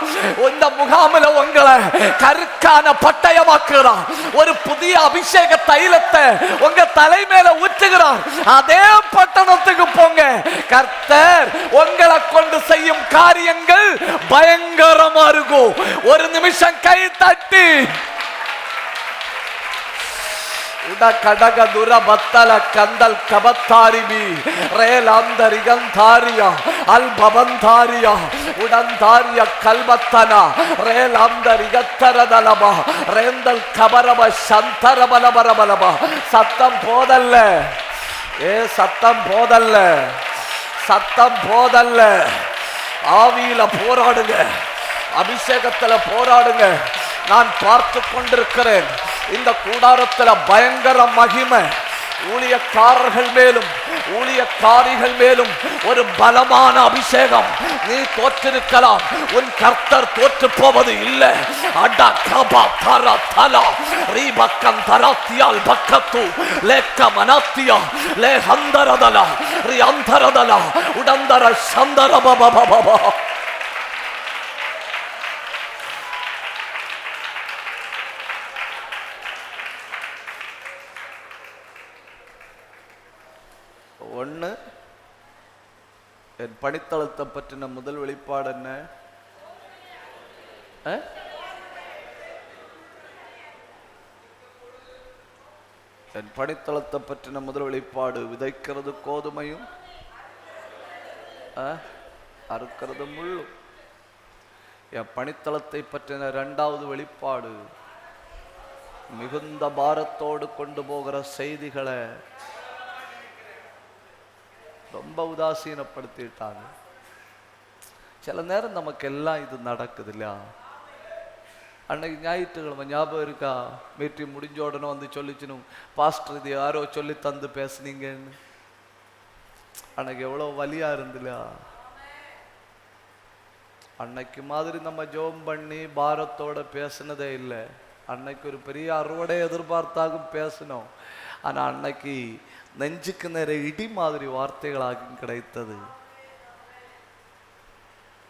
இந்த முகாமில உங்களை கருக்கான பட்டயமாக்குகிறார். ஒரு புதிய அபிஷேக தைலத்தை உங்க தலைமையில ஊற்றுகிறார். அதே பட்டணத்துக்கு போங்க. கர்த்தர் உங்களை கொண்டு செய்யும் காரியங்கள் பயங்கரமா இருக்கும். ஒரு நிமிஷம் கை தட்டி கடக துர பத்தல கந்தல் கபத்தாரிபி ரேலாந்தரிகந்தாரியா அல் பவந்தாரியா உடந்தாரிய கல்பத்தனா ரேலாந்தரிகத்தரதலபா ரேந்தல் கபரப சந்தரபலபரபலபா. சத்தம் போதல்ல, சத்தம் போதல்ல, சத்தம் போதல்ல. ஆவியில போராடுங்க, அபிஷேகத்துல போராடுங்க. நான் பார்த்து கொண்டிருக்கிறேன் இந்த கூடாரத்துல பயங்கர மகிமை. ஊழியக்காரர்கள் மேலும் ஊழியக்காரிகள் மேலும் ஒரு பலமான அபிஷேகம். நீ தோற்றிருக்கலாம், உன் கர்த்தர் தோற்று போவது இல்லை. அடா கபா தரா தலா ரீபக்கம் தராத்தியால் பக்கத்து லேக்க மனாத்தியா லே ஹந்தரதலா ரி அந்தரதலா உடந்தர சந்தரபபபபபா. ஒன்று, என் பணித்தளத்தை பற்றின முதல் வெளிப்பாடு என்ன? என் பணித்தளத்தை பற்றின முதல் வெளிப்பாடு, விதைக்கிறது கோதுமையும் அறுக்கிறது முள்ளும். என் பணித்தளத்தை பற்றின இரண்டாவது வெளிப்பாடு, மிகுந்த பாரத்தோடு கொண்டு போகிற செய்திகளை ரொம்ப உதாசீனப்படுத்திட்டாங்க. சில நேரம் நமக்கு எல்லாம் இது நடக்குது இல்லையா? அன்னைக்கு ஞாயிற்றுக்கிழமை ஞாபகம் இருக்கா? மீட்டிங் முடிஞ்ச உடனே வந்து சொல்லிச்சுனும், பாஸ்டர் இது யாரோ சொல்லி தந்து பேசுனீங்கன்னு. அன்னைக்கு எவ்வளோ வலியா இருந்துலையா? அன்னைக்கு மாதிரி நம்ம ஜெபம் பண்ணி பாரத்தோட பேசினதே இல்லை. அன்னைக்கு ஒரு பெரிய அறுவடை எதிர்பார்த்தாகும் பேசணும். ஆனால் அன்னைக்கு நெஞ்சுக்கு நிறைய இடி மாதிரி வார்த்தைகளாகும் கிடைத்தது.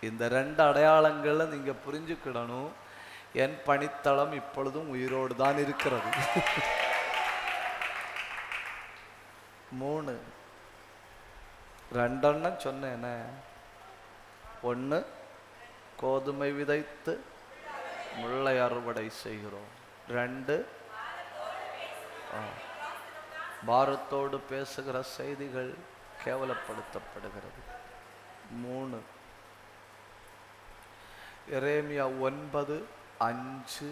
இந்த ரெண்டு அடையாளங்களை நீங்க புரிஞ்சுக்கிடணும். என் பணித்தளம் இப்பொழுதும் உயிரோடு தான் இருக்கிறது. 3 ரெண்டெண்ணம் சொன்னேனே. 1, கோதுமை விதைத்து முள்ளை அறுவடை செய்கிறோம். 2, பாரத்தோடு பேசுகிற செய்திகள் கேவலப்படுத்தப்படுகிறது. 3, எரேமியா 9:5-6.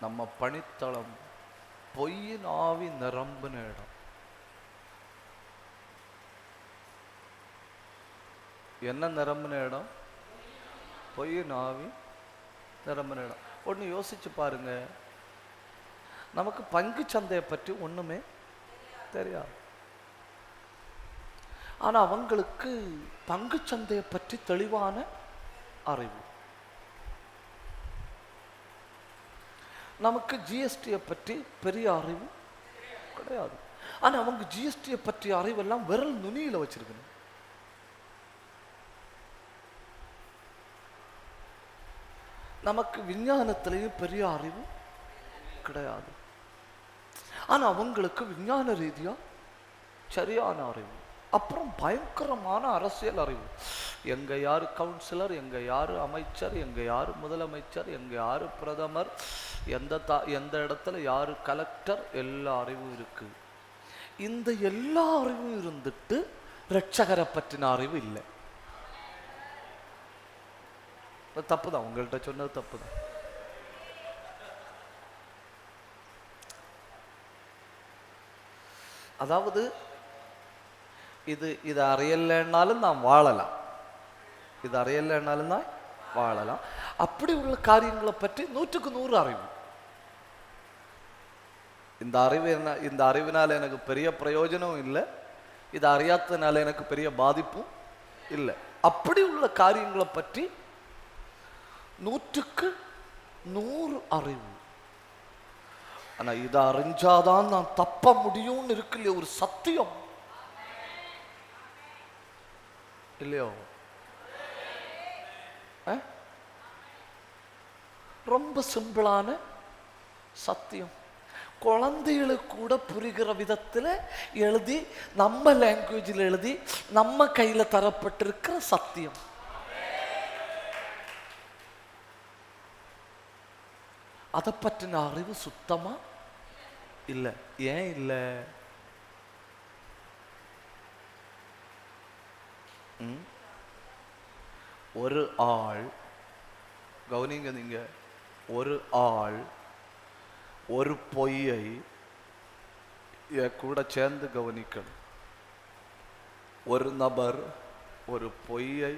நம்ம பணித்தளம் பொய்யின் ஆவி நிரம்பின இடம். என்ன நிரம்பின இடம்? பொய்யின் ஆவி நிரம்பின இடம். ஒன்று யோசிச்சு பாருங்க, நமக்கு பங்கு சந்தையை பற்றி ஒண்ணுமே தெரியாது. ஆனா அவங்களுக்கு பங்கு சந்தையை பற்றி தெளிவான அறிவு. நமக்கு ஜிஎஸ்டியை பற்றி பெரிய அறிவு கிடையாது. ஆனா அவங்க ஜிஎஸ்டியை பற்றி அறிவெல்லாம் விரல் நுனியில வச்சிருக்கணும். நமக்கு விஞ்ஞானத்திலையும் பெரிய அறிவு கிடையாது. ஆனா அவங்களுக்கு விஞ்ஞான ரீதியா சரியான அறிவு. அப்புறம் பயங்கரமான அரசியல் அறிவு. எங்க யாரு கவுன்சிலர், எங்க யாரு அமைச்சர், எங்க யாரு முதலமைச்சர், எங்க யாரு பிரதமர், எந்த இடத்துல யாரு கலெக்டர், எல்லா அறிவும் இருக்கு. இந்த எல்லா அறிவும் இருந்துட்டு ரட்சகரை பற்றின அறிவு இல்லை. தப்புதான், உங்கள்கிட்ட சொன்னது தப்புதான். அதாவது இது அறியலைன்னாலும் நான் வாழலாம், இது அறியலைன்னாலும் தான் வாழலாம். அப்படி உள்ள காரியங்களை பற்றி 100க்கு 100 அறிவு. இந்த அறிவினால எனக்கு பெரிய பிரயோஜனம் இல்லை, இது அறியாதனால எனக்கு பெரிய பாதிப்பும் இல்லை. அப்படி உள்ள காரியங்களை பற்றி 100க்கு 100 அறிவு. ஆனா இதை அறிஞ்சாதான் நான் தப்ப முடியும்னு இருக்கு இல்லையா ஒரு சத்தியம் இல்லையோ? ரொம்ப சிம்பிளான சத்தியம். குழந்தைகளுக்கு கூட புரிகிற விதத்தில் எழுதி, நம்ம லாங்குவேஜில் எழுதி, நம்ம கையில தரப்பட்டிருக்கிற சத்தியம். அதை பற்றின அறிவு சுத்தமா இல்லை. ஏன் இல்லை? ஒரு ஆள், கவனிங்க நீங்க, ஒரு ஆள் ஒரு பொய்யை கூட சேர்ந்து கவனிக்கணும். ஒரு நபர் ஒரு பொய்யை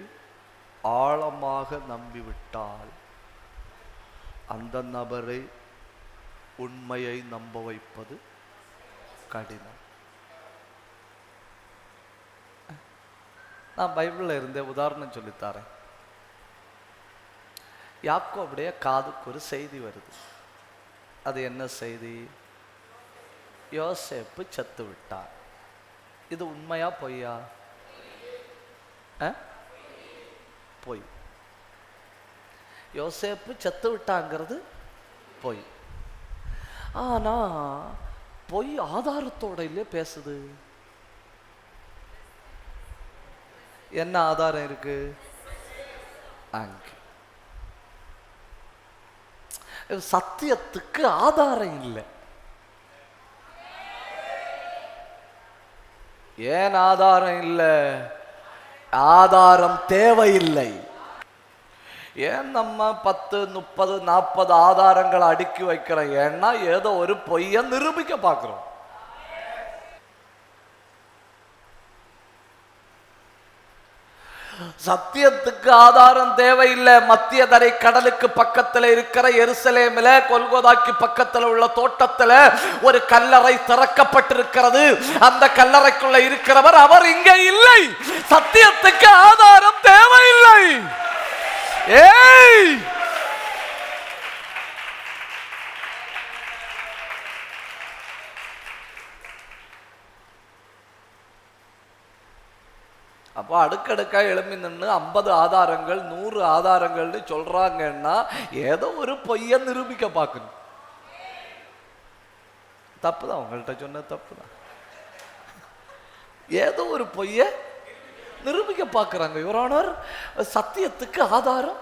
ஆழமாக நம்பிவிட்டால் அந்த நபரை உண்மையை நம்ப வைப்பது கடினம். நான் பைபிள்ல இருந்தே உதாரணம் சொல்லித்தாரேன். யாக்கோபுடைய காதுக்கு ஒரு செய்தி வருது. அது என்ன செய்தி? யோசேப்பு செத்து விட்டார். இது உண்மையா பொய்யா? பொய். யோசேப்பு செத்து விட்டாங்கிறது பொய். ஆனா பொய் ஆதாரத்தோட இல்ல பேசுது. என்ன ஆதாரம் இருக்கு அங்க? சத்தியத்துக்கு ஆதாரம் இல்லை. ஏன் ஆதாரம் இல்லை? ஆதாரம் தேவையில்லை. ஏன் நம்ம 10, 30, 40 ஆதாரங்களை அடுக்கி வைக்கிறோம்? ஏன்னா ஏதோ ஒரு பொய்யை நிரூபிக்க பார்க்கிறோம். சத்தியத்துக்கு ஆதாரம் தேவையில்லை. மத்திய தரை கடலுக்கு பக்கத்தில் இருக்கிற எருசலேமில் கொல்கோதாக்கு பக்கத்தில் உள்ள தோட்டத்தில் ஒரு கல்லறை திறக்கப்பட்டிருக்கிறது. அந்த கல்லறைக்குள்ள இருக்கிறவர் அவர் இங்கே இல்லை. சத்தியத்துக்கு ஆதாரம் தேவையில்லை. ஏய், அப்போ அடுக்கடுக்கா எழுப்பி நின்று 50 ஆதாரங்கள் 100 ஆதாரங்கள்னு சொல்றாங்கன்னா ஏதோ ஒரு பொய்ய நிரூபிக்க பார்க்கணும். தப்புதான், உங்கள்கிட்ட சொன்ன தப்புதான். ஏதோ ஒரு பொய்ய நிரூபிக்க பார்க்கிறாங்க. யுவர் ஆனர், சத்தியத்துக்கு ஆதாரம்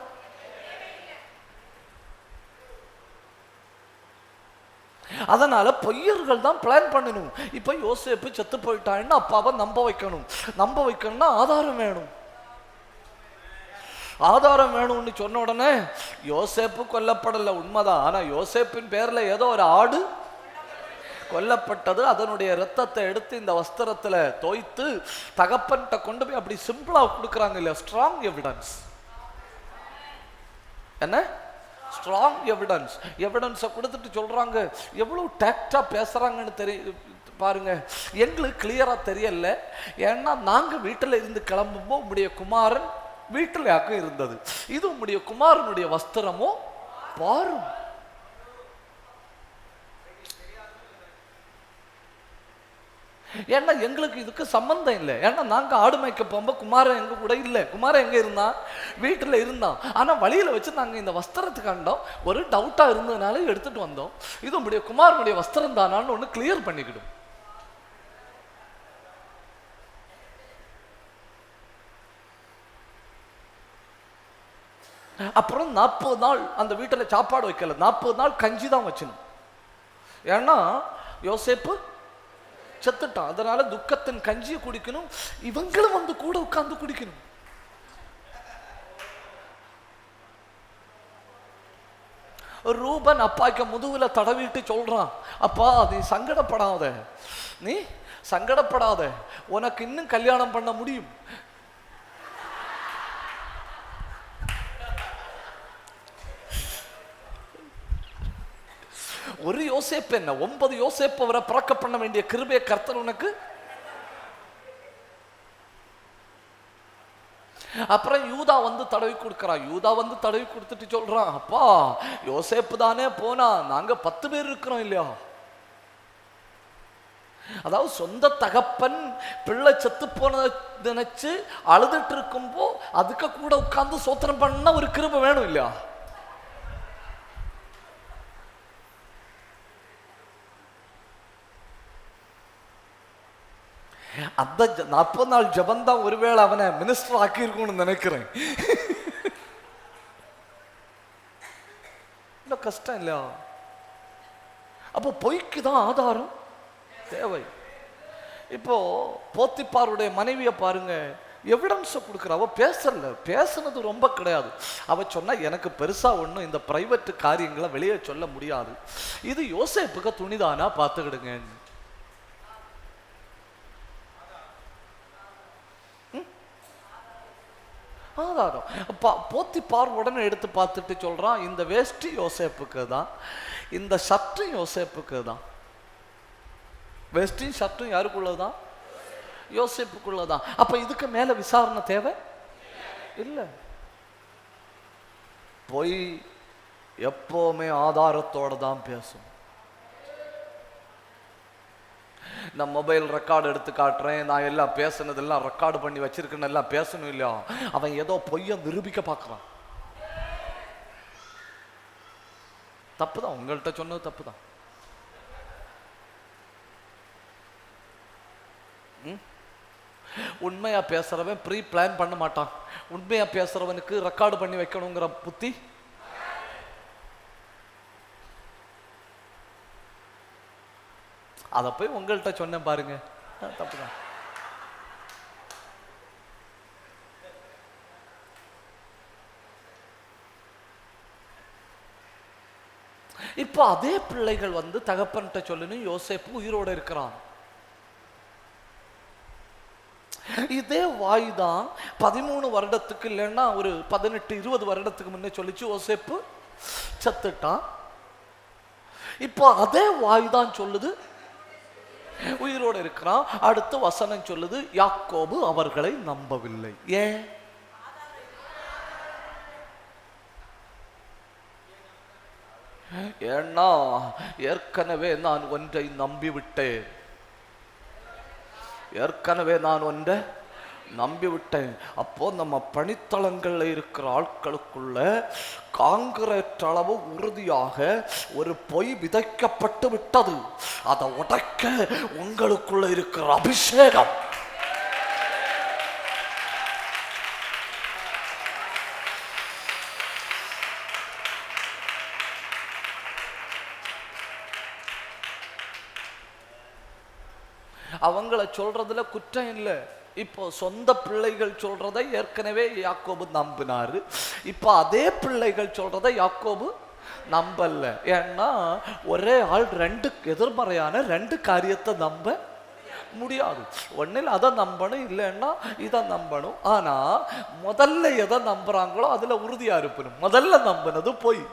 அதனால பொய்யர்கள் தான் பிளான் பண்ணணும். இப்ப யோசேப்பு செத்து போயிட்டான்னு அப்பாவை நம்ப வைக்கணும்னா ஆதாரம் வேணும். ஆதாரம் வேணும்னு சொன்ன உடனே யோசேப்பு கொல்லப்படல, உண்மைதான். ஆனா யோசேப்பின் பேர்ல ஏதோ ஒரு ஆடு கொல்லப்பட்டது. அதனுடைய ரத்தத்தை எடுத்து இந்த வஸ்திரத்துல தோய்த்து தகப்பன்கிட்ட கொண்டு போய் அப்படி சிம்பிளா கொடுக்குறாங்க இல்லையா? Strong evidence. என்ன ஸ்ட்ராங் எவிடன்ஸை கொடுத்துட்டு சொல்றாங்க. எவ்வளவு டாக்டா பேசுறாங்கன்னு பாருங்க. எங்களுக்கு கிளியரா தெரியல. ஏன்னா நாங்க வீட்டில் இருந்து கிளம்பும்போது உங்களுடைய குமாரன் வீட்டில் யாக்கும் இருந்தது. இது உங்களுடைய குமாரனுடைய வஸ்திரமோ பாரும். ஏன்னா எங்களுக்கு இதுக்கு சம்பந்தம் இல்லை. ஏன்னா நாங்க ஆடு மேய்க்க போகும்போது குமாரன் எங்க கூட இல்லை. குமாரன் எங்க இருந்தான்? வீட்டுல இருந்தான். ஆனா வழியில வச்சு நாங்க இந்த வஸ்திரத்துக்கு கண்டோம். ஒரு டவுட்டா இருந்ததுனால எடுத்துட்டு வந்தோம். இது உங்களுடைய குமாரனுடைய வஸ்திரம் தானான்னு ஒண்ணு கிளியர் பண்ணிக்கிடும். அப்புறம் 40 நாள் அந்த வீட்டுல சாப்பாடு வைக்கல. 40 நாள் கஞ்சி தான் வச்சணும். ஏன்னா யோசேப்பு செத்துட்டான். அதனால துக்கத்தின் கஞ்சியை குடிக்கணும். இவங்களும் வந்து கூட உட்கார்ந்து குடிக்கணும். ரூபன் அப்பாக்கு முதுகுல தடவிட்டு சொல்றான், அப்பா நீ சங்கடப்படாத, உனக்கு இன்னும் கல்யாணம் பண்ண முடியும். ஒரு யோசேப்பு என்ன 9 யோசேப்பு அவரை பிறக்க பண்ண வேண்டிய கிருபையை கர்த்தர் உனக்கு. அப்புறம் யூதா வந்து தடவி கொடுக்கிறான். யூதா வந்து தடவி கொடுத்துட்டு சொல்றான், அப்பா யோசேப்பு தானே போனா, நாங்க 10 பேர் இருக்கிறோம் இல்லையா? அதாவது சொந்த தகப்பன் பிள்ளை செத்து போன நினைச்சு அழுதுட்டு இருக்கும்போ அதுக்கு கூட உட்கார்ந்து சோத்திரம் பண்ண ஒரு கிருபை வேணும் இல்லையா? அந்த 40 நாள் ஜபந்தான் ஒருவேளை அவனை மினிஸ்டர் ஆக்கியிருக்கும்னு நினைக்கிறேன். கஷ்டம் இல்லையா? அப்போ பொய்க்கு தான் ஆதாரம் தேவை. இப்போ போத்திப்பாருடைய மனைவியை பாருங்க, எவிடன்ஸை கொடுக்குற. அவ பேசுனது ரொம்ப கிடையாது. அவ சொன்னா எனக்கு பெருசா ஒன்றும் இந்த பிரைவேட் காரியங்களை வெளியே சொல்ல முடியாது. இது யோசேப்புக்கு துணிதானா பார்த்துக்கிடுங்க. ஆதாரம் போத்திப்பார் உடனே எடுத்து பார்த்துட்டு சொல்றான், இந்த வேஷ்டி யோசேப்புக்கு தான், இந்த ஷர்ட்டும் யோசேப்புக்கு தான். வேஷ்டியும் ஷர்ட்டும் யாருக்குள்ளதான்? யோசேப்புக்குள்ளதான். அப்ப இதுக்கு மேல விசாரணை தேவை இல்லை. பொய் எப்பவுமே ஆதாரத்தோட தான் பேசும். நான் மொபைல் ரெக்கார்டு எடுத்து காட்டுறேன், நான் எல்லாம் பேசுனதெல்லாம் ரெக்கார்டு பண்ணி வச்சிருக்கேன்னு எல்லாம் பேசணும் இல்லையா? அவன் ஏதோ பொய்யை நிரூபிக்க பார்க்குறான். தப்பு தான், உங்கள்கிட்ட சொன்னது தப்பு தான். உண்மையா பேசுறவன் ப்ரீ பிளான் பண்ண மாட்டான். உண்மையா பேசுறவனுக்கு ரெக்கார்டு பண்ணி வைக்கணுங்கிற புத்தி. அத போய் உங்கள்கிட்ட சொன்னேன் பாருங்க, தப்புதான். இப்போ அதே பிள்ளைகள் வந்து தகப்பன்கிட்ட சொல்லணும், யோசேப்பு உயிரோட இருக்கிறான். இதே வாய் தான் 13 வருடத்துக்கு இல்லைன்னா ஒரு 18-20 வருடத்துக்கு முன்னே சொல்லிச்சு யோசேப்பு செத்துட்டான். இப்போ அதே வாய் தான் சொல்லுது உயிரோடு இருக்கிறான். அடுத்த வசனம் சொல்லுது யாக்கோபு அவர்களை நம்பவில்லை. ஏன்? ஏன்னா ஏற்கனவே நான் ஒன்றை நம்பிவிட்டேன். ஏற்கனவே நான் ஒன்றை நம்பிவிட்டேன். அப்போ நம்ம பணித்தளங்கள்ல இருக்கிற ஆட்களுக்குள்ள காங்கிரீட் அளவு உறுதியாக ஒரு பொய் விதைக்கப்பட்டு விட்டது. அதை உடைக்க உங்களுக்குள்ள இருக்கிற அபிஷேகம். அவங்கள சொல்றதுல குற்றம் இல்லை. இப்போ சொந்த பிள்ளைகள் சொல்றதை ஏற்கனவே யாக்கோபு நம்பினாரு. இப்போ அதே பிள்ளைகள் சொல்றதை யாக்கோபு நம்பல. ஏன்னா ஒரே ஆள் ரெண்டு எதிர்மறையான ரெண்டு காரியத்தை நம்ப முடியாது. ஒன்னில் அதை நம்பணும், இல்லைன்னா இதை நம்பணும். ஆனா முதல்ல எதை நம்புறாங்களோ அதுல உறுதியா இருப்பணும். முதல்ல நம்பினது போய்.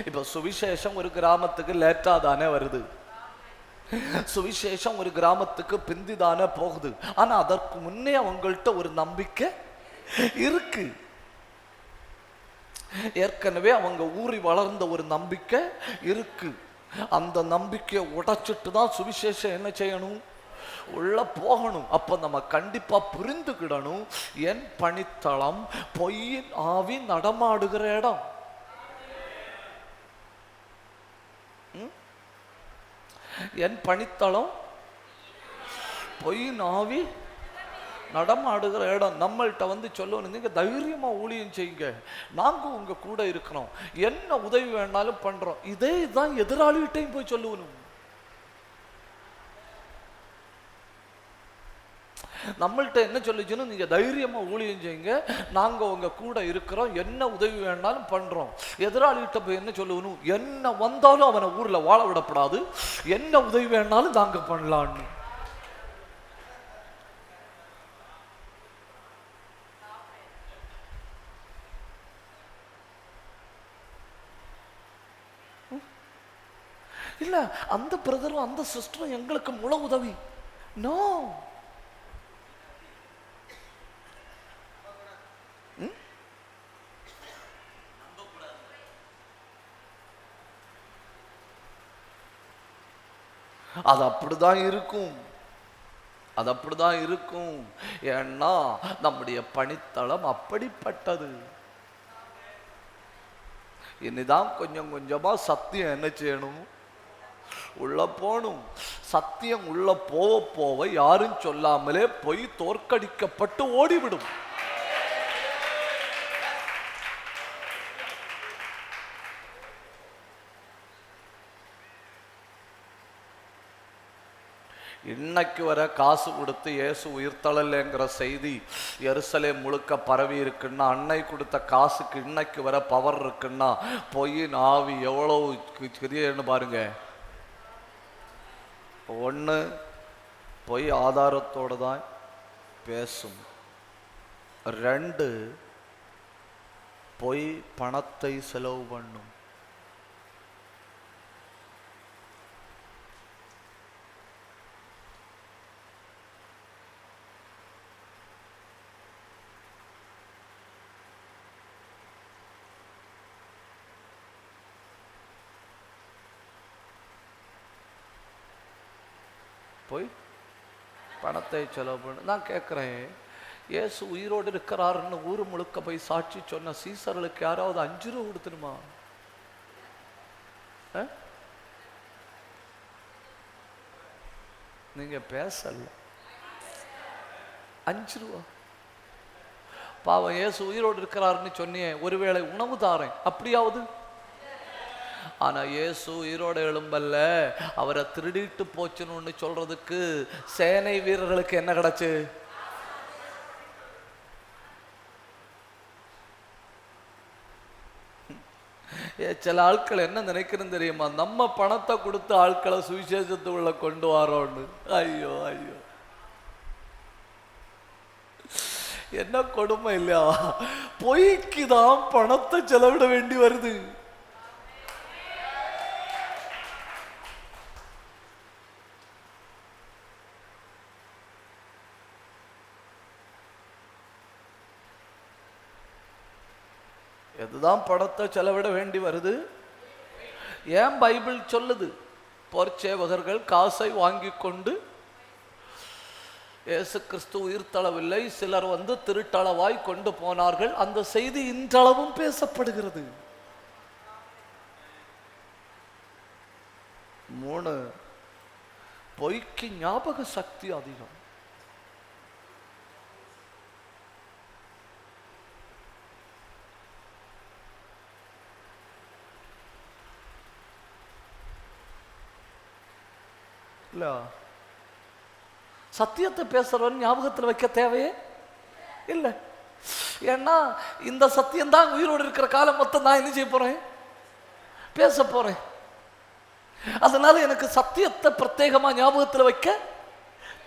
இப்ப சுவிசேஷம் ஒரு கிராமத்துக்கு லேட்டா தானே வருது. சுவிசேஷம் ஒரு கிராமத்துக்கு பிந்திதானே போகுது. ஆனா அதற்கு முன்னே அவங்கள்ட்ட ஒரு நம்பிக்கை இருக்கு. ஏற்கனவே அவங்க ஊறி வளர்ந்த ஒரு நம்பிக்கை இருக்கு. அந்த நம்பிக்கையை உடைச்சிட்டு தான் சுவிசேஷம் என்ன செய்யணும்? உள்ள போகணும். அப்ப நம்ம கண்டிப்பா புரிந்துக்கிடணும், என் பணித்தளம் பொய்யின் ஆவி நடமாடுகிற இடம். என் பணித்தளம் பொய்யின் ஆவி நடமாடுகிற இடம். நம்மள்கிட்ட வந்து சொல்லணும், நீங்க தைரியமா ஊழியம் செய்யுங்க, நாங்க உங்க கூட இருக்கிறோம், என்ன உதவி வேணாலும் பண்றோம். இதே தான் எதிராளிகிட்டையும் போய் சொல்லணும். நம்மள்கிட்ட என்ன சொல்லிச்சுன்னு, நீங்க தைரியமா ஊழியம் செய்யுங்க, நாங்க உங்க கூட இருக்கிறோம், என்ன உதவி வேணாலும் பண்றோம். எதிராளிகிட்ட போய் என்ன சொல்லணும்? என்ன வந்தாலும் அவனை ஊர்ல வாழ விடப்படாது, என்ன உதவி வேணாலும் நாங்க பண்ணலான்னு. இல்ல அந்த பிரதரும் அந்த சிஸ்டரும் எங்களுக்கு முழு உதவி. நோ, அது அப்படிதான் இருக்கும். அது அப்படிதான் இருக்கும். ஏன்னா நம்முடைய பணித்தளம் அப்படிப்பட்டது. இனிதான் கொஞ்சம் கொஞ்சமா சத்தியம் என்ன செய்யணும்? உள்ள போகணும். சத்தியம் உள்ள போக போக யாரும் சொல்லாமலே பொய் தோற்கடிக்கப்பட்டு ஓடிவிடும். இன்னைக்கு வர காசு கொடுத்து இயேசு உயிர்த்தளல்ங்கிற செய்தி எருசலேம் முழுக்க பரவி இருக்குன்னா, அன்னை கொடுத்த காசுக்கு இன்னைக்கு வர பவர் இருக்குன்னா, பொய்யின் ஆவி எவ்வளவு கிரியன்னு பாருங்க. ஒன்று, பொய் ஆதாரத்தோடு தான் பேசும். 2, பொய் பணத்தை செலவு பண்ணும். போய் பணத்தை செலவு பண்ணு. நான் கேட்குறேன், இயேசு உயிரோடு இருக்கிறாருன்னு ஊர் முழுக்க போய் சாட்சி சொன்ன சீசர்களுக்கு யாராவது 5 ரூபா கொடுத்துருமா? நீங்க பேசல. 5 ரூபா. பாவம், இயேசு உயிரோடு இருக்கிறாருன்னு சொன்னியே, ஒருவேளை உணவு தாரேன் அப்படியாவது. ஆனா இயேசு உயிரோட எழும்பல்ல, அவரை திருடிட்டு போச்சுன்னு சொல்றதுக்கு சேனை வீரர்களுக்கு என்ன கிடைச்சு? சில ஆட்கள் என்ன நினைக்கிறேன்னு தெரியுமா? நம்ம பணத்தை கொடுத்து ஆட்களை சுவிசேஷத்துக்குள்ள கொண்டு வரோன்னு. ஐயோ ஐயோ, என்ன கொடுமை இல்லையா? பொய்க்கு தான் பணத்தை செலவிட வேண்டி வருது. எதுதான் பணத்தை செலவிட வேண்டி வருது? ஏன் பைபிள் சொல்லுது? போர்ச்சேவகர்கள் காசை வாங்கி கொண்டு இயேசு கிறிஸ்து உயிர்த்தளவில்லை, சிலர் திருட்டளவாய் கொண்டு போனார்கள். அந்த செய்தி இன்றளவும் பேசப்படுகிறது. 3, பொய்க்கு ஞாபக சக்தி அதிகம். இல்ல, சத்தியத்தை பேசுறவன் ஞாபகத்தில் வைக்க தேவையே இல்லை. ஏன்னா இந்த சத்தியம் தான் உயிரோடு இருக்கிற காலம் மொத்தம் நான் என்ன செய்ய போறேன்? பேச போறேன். அதனால எனக்கு சத்தியத்தை பிரத்யேகமா ஞாபகத்தில் வைக்க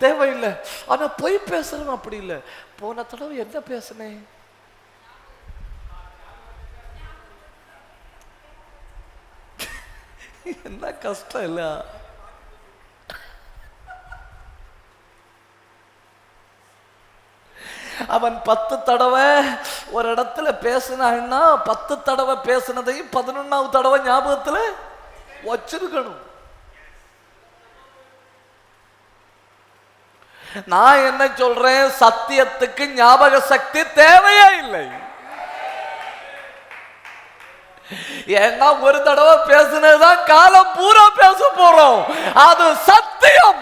தேவையில்லை. ஆனா பொய் பேசுறவன் அப்படி இல்லை. போன தடவை என்ன பேசினேன்? என்ன கஷ்டம் இல்ல? அவன் 10 தடவை ஒரு இடத்துல பேசினான்னா 10 தடவை பேசினதையும் 11வது தடவை ஞாபகத்தில் வச்சிருக்கணும். நான் என்ன சொல்றேன்? சத்தியத்துக்கு ஞாபக சக்தி தேவையே இல்லை. ஏன்னா ஒரு தடவை பேசினதுதான் காலம் பூரா பேச போறோம். அது சத்தியம்.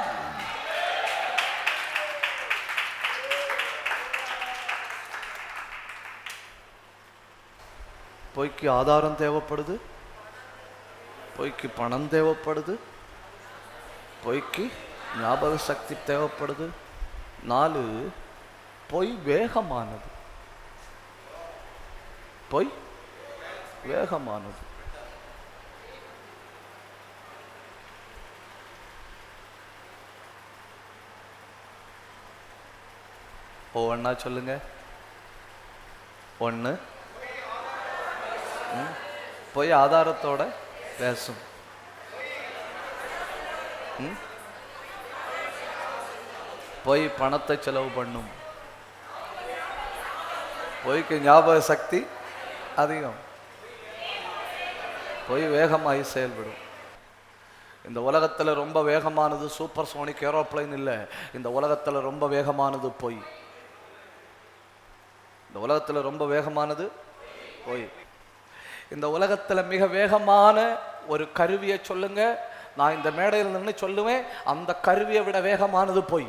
பொய்க்கு ஆதாரம் தேவைப்படுது, பொய்க்கு பணம் தேவைப்படுது, பொய்க்கு ஞாபக சக்தி தேவைப்படுது. 4, பொய் வேகமானது. பொய் வேகமானது. ஒவ்வொன்னா சொல்லுங்க. 1, பொய் ஆதாரத்தோட பேசும். பொய் பணத்தை செலவு பண்ணும். பொய்க்கு ஞாபக சக்தி அதிகம். பொய் வேகமாகி செயல்படும். இந்த உலகத்தில் ரொம்ப வேகமானது சூப்பர் சோனிக் ஏரோப்ளைன் இல்லை. இந்த உலகத்தில் ரொம்ப வேகமானது பொய். இந்த உலகத்தில் ரொம்ப வேகமானது பொய். இந்த உலகத்தில் மிக வேகமான ஒரு கருவியை சொல்லுங்க, நான் இந்த மேடையில் நின்று சொல்லுவேன், அந்த கருவியை விட வேகமானது பொய்.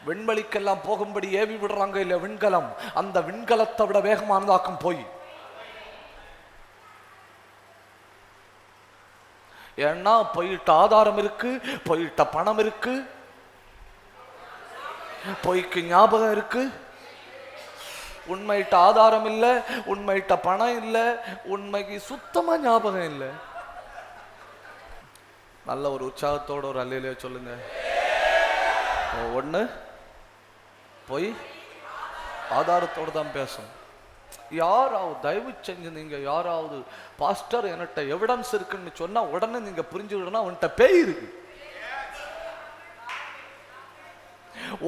விண்வெளிக்கெல்லாம் போகும்படி ஏவி விடுறாங்க இல்ல விண்கலம், அந்த விண்கலத்தை விட வேகமானதாக்கும் பொய். ஏன்னா பொய்யிட்ட ஆதாரம் இருக்கு, பொய்யிட்ட பணம் இருக்கு, பொய்க்கு ஞாபகம் இருக்கு. உண்மையிட்ட ஆதாரம் இல்லை, உண்மையிட்ட பணம் இல்லை, உண்மைக்கு சுத்தமா ஞாபகம் இல்லை. நல்ல ஒரு உற்சாகத்தோட ஒரு அல்லேலூயா சொல்லுங்க. 1, பொய் ஆதாரத்தோடு தான் பேசும். யாராவது தயவு செஞ்சு நீங்க யாராவது பாஸ்டர் என்கிட்ட எவிடன்ஸ் இருக்குன்னு சொன்னா உடனே நீங்க புரிஞ்சுக்கணும் அவன்கிட்ட பேய் இருக்கு.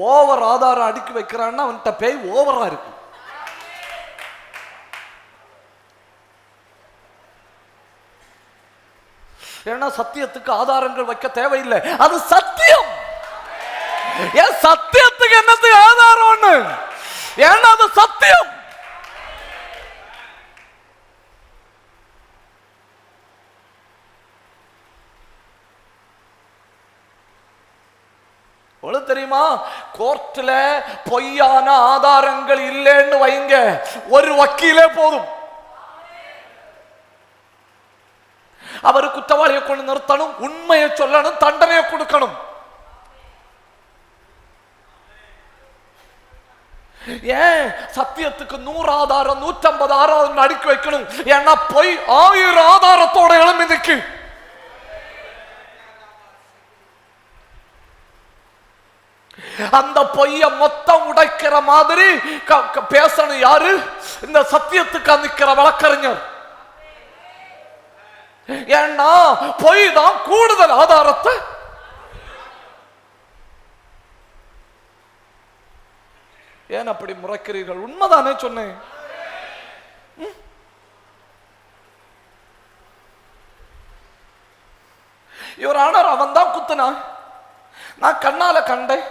ஓவர் ஆதாரம் அடுக்கி வைக்கிறான்னா அவன்கிட்ட பேய் ஓவரா இருக்கு. ஏன்னா சத்தியத்துக்கு ஆதாரங்கள் வைக்க தேவையில்லை, அது சத்தியம். ஏன் சத்தியத்துக்கு என்னத்துக்கு ஆதாரம்னு? ஏன்னா அது சத்தியம். தெரியுமா, கோர்ட்ல பொய்யான ஆதாரங்கள் இல்லைன்னு வைங்க, ஒரு வக்கீலே போதும். அவரு குற்றவாளியை கொண்டு நிறுத்தணும், உண்மையை சொல்லணும், தண்டனையை கொடுக்கணும். ஏன் சத்தியத்துக்கு 100 ஆதாரம் 150 ஆதாரம் அடுக்கி வைக்கணும்? ஏன்னா பொய் 1000 ஆதாரத்தோட எழுமிக்கு. அந்த பொய்ய மொத்தம் உடைக்கிற மாதிரி பேசணும் யாரு? இந்த சத்தியத்துக்கு நிற்கிற வழக்கறிஞர். ஏன்னா பொய் தான் கூடுதல் ஆதாரத்தை. ஏன் அப்படி முறைக்கிறீர்கள்? உண்மைதானே சொன்னேன். இவர் ஆனார், அவன் தான் குத்துனான், நான் கண்ணால கண்டேன்.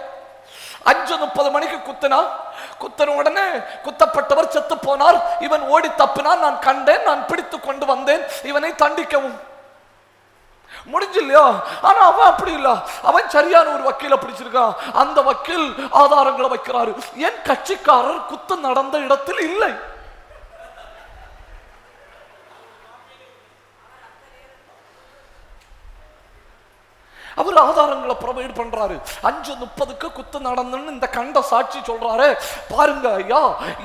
5:30 மணிக்கு குத்தினான். குத்தின உடனே குத்தப்பட்டவர் செத்து போனார். இவன் ஓடி தப்பினான், நான் கண்டேன், நான் பிடித்து கொண்டு வந்தேன் இவனை தண்டிக்கவும். முடிஞ்சு இல்லையா? ஆனா அவன் அப்படி இல்ல, அவன் சரியான ஒரு வக்கீல பிடிச்சிருக்கான். அந்த வக்கீல் ஆதாரங்களை வைக்கிறாரு. என் கட்சிக்காரர் குத்து நடந்த இடத்தில் இல்லை. அவர் ஆதாரங்களை ப்ரொவைட் பண்றாரு. 5:30க்கு குத்து நடந்துன்னு இந்த கண்ட சாட்சி சொல்றாரு. பாருங்க ஐயா,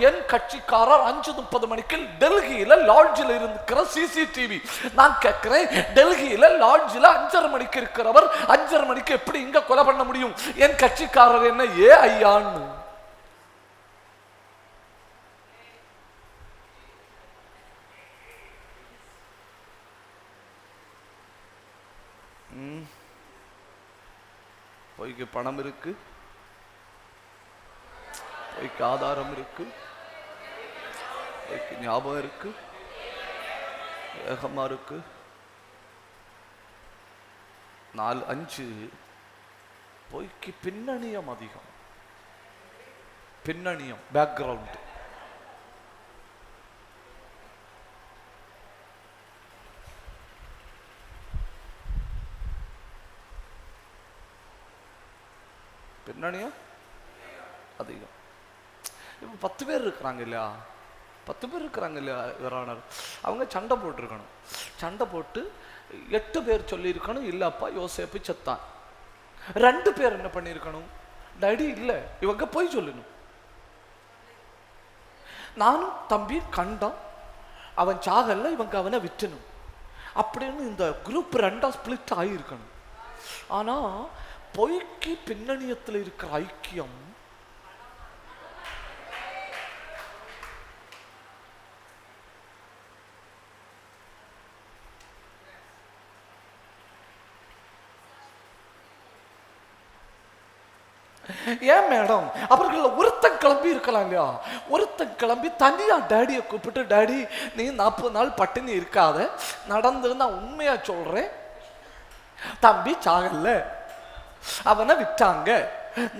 என் கட்சிக்காரர் 5:30 மணிக்கு டெல்லியில லாட்ஜில் இருக்கிற சிசிடிவி. நான் கேட்கிறேன், டெல்லியில லாட்ஜில் 5:30 மணிக்கு இருக்கிறவர் 5:30 மணிக்கு எப்படி இங்க கொலை பண்ண முடியும்? என் கட்சிக்காரர் என்ன ஏ ஐயான்னு. பொய்க்கு பணம் இருக்கு, பொய்க்கு ஆதாரம் இருக்கு, பொய்க்கு ஞாபகம் இருக்கு, வேகமா இருக்கு. 4-5 பொய்க்கு பின்னணியம் அதிகம். பின்னணியம், பேக்ரவுண்ட். பின்னணியம் அதிகம். இப்போ 10 பேர் இருக்கிறாங்க இல்லையா, 10 பேர் இருக்கிறாங்க இல்லையா இவரானர், அவங்க சண்டை போட்டிருக்கணும். சண்டை போட்டு 8 பேர் சொல்லியிருக்கணும், இல்லப்பா யோசேப்பு செத்தான். 2 பேர் என்ன பண்ணியிருக்கணும், டேடி இல்லை இவங்க போய் சொல்லணும். நானும் தம்பி கண்டான், அவன் சாகல்ல, இவங்க அவனை விற்றணும் அப்படின்னு இந்த குரூப் 2 ஸ்பிளிட் ஆகியிருக்கணும். ஆனா பொய்க்கு பின்னணியத்தில் இருக்கிற ஐக்கியம் ஏன் மேடம்? அவர்கள் ஒருத்தன் கிளம்பி இருக்கலாம் இல்லையா? ஒருத்தன் கிளம்பி தனியா டேடியை கூப்பிட்டு, டேடி நீ 40 நாள் பட்டினி இருக்காத, நடந்து நான் உண்மையா சொல்றேன், தம்பி சாகல்ல, அவனை விட்டாங்க,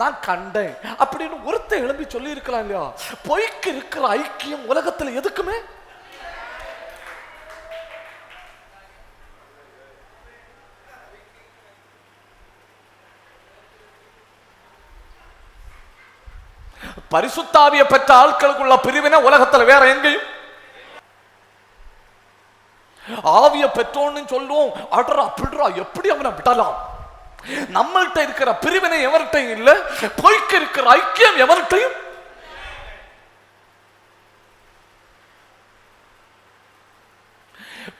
நான் கண்டேன் அப்படின்னு ஒருத்தன் எழும்பி சொல்லி இருக்கலாம் இல்லையா? பொய்க்கு இருக்கிற ஐக்கியம் உலகத்துல எதுக்குமே. பரிசுத்தாவிய பெற்ற ஆட்களுக்குள்ள பிரிவினை உலகத்துல வேற எங்கேயும். ஆவிய பெற்றோன்னு சொல்லுவோம், அடரா பிடுறா எப்படி அவனை விடலாம்? நம்மள்கிட்ட இருக்கிற பிரிவினை எவர்கிட்டையும் இல்ல, பொய்க்கு இருக்கிற ஐக்கியம் எவர்கிட்டையும்.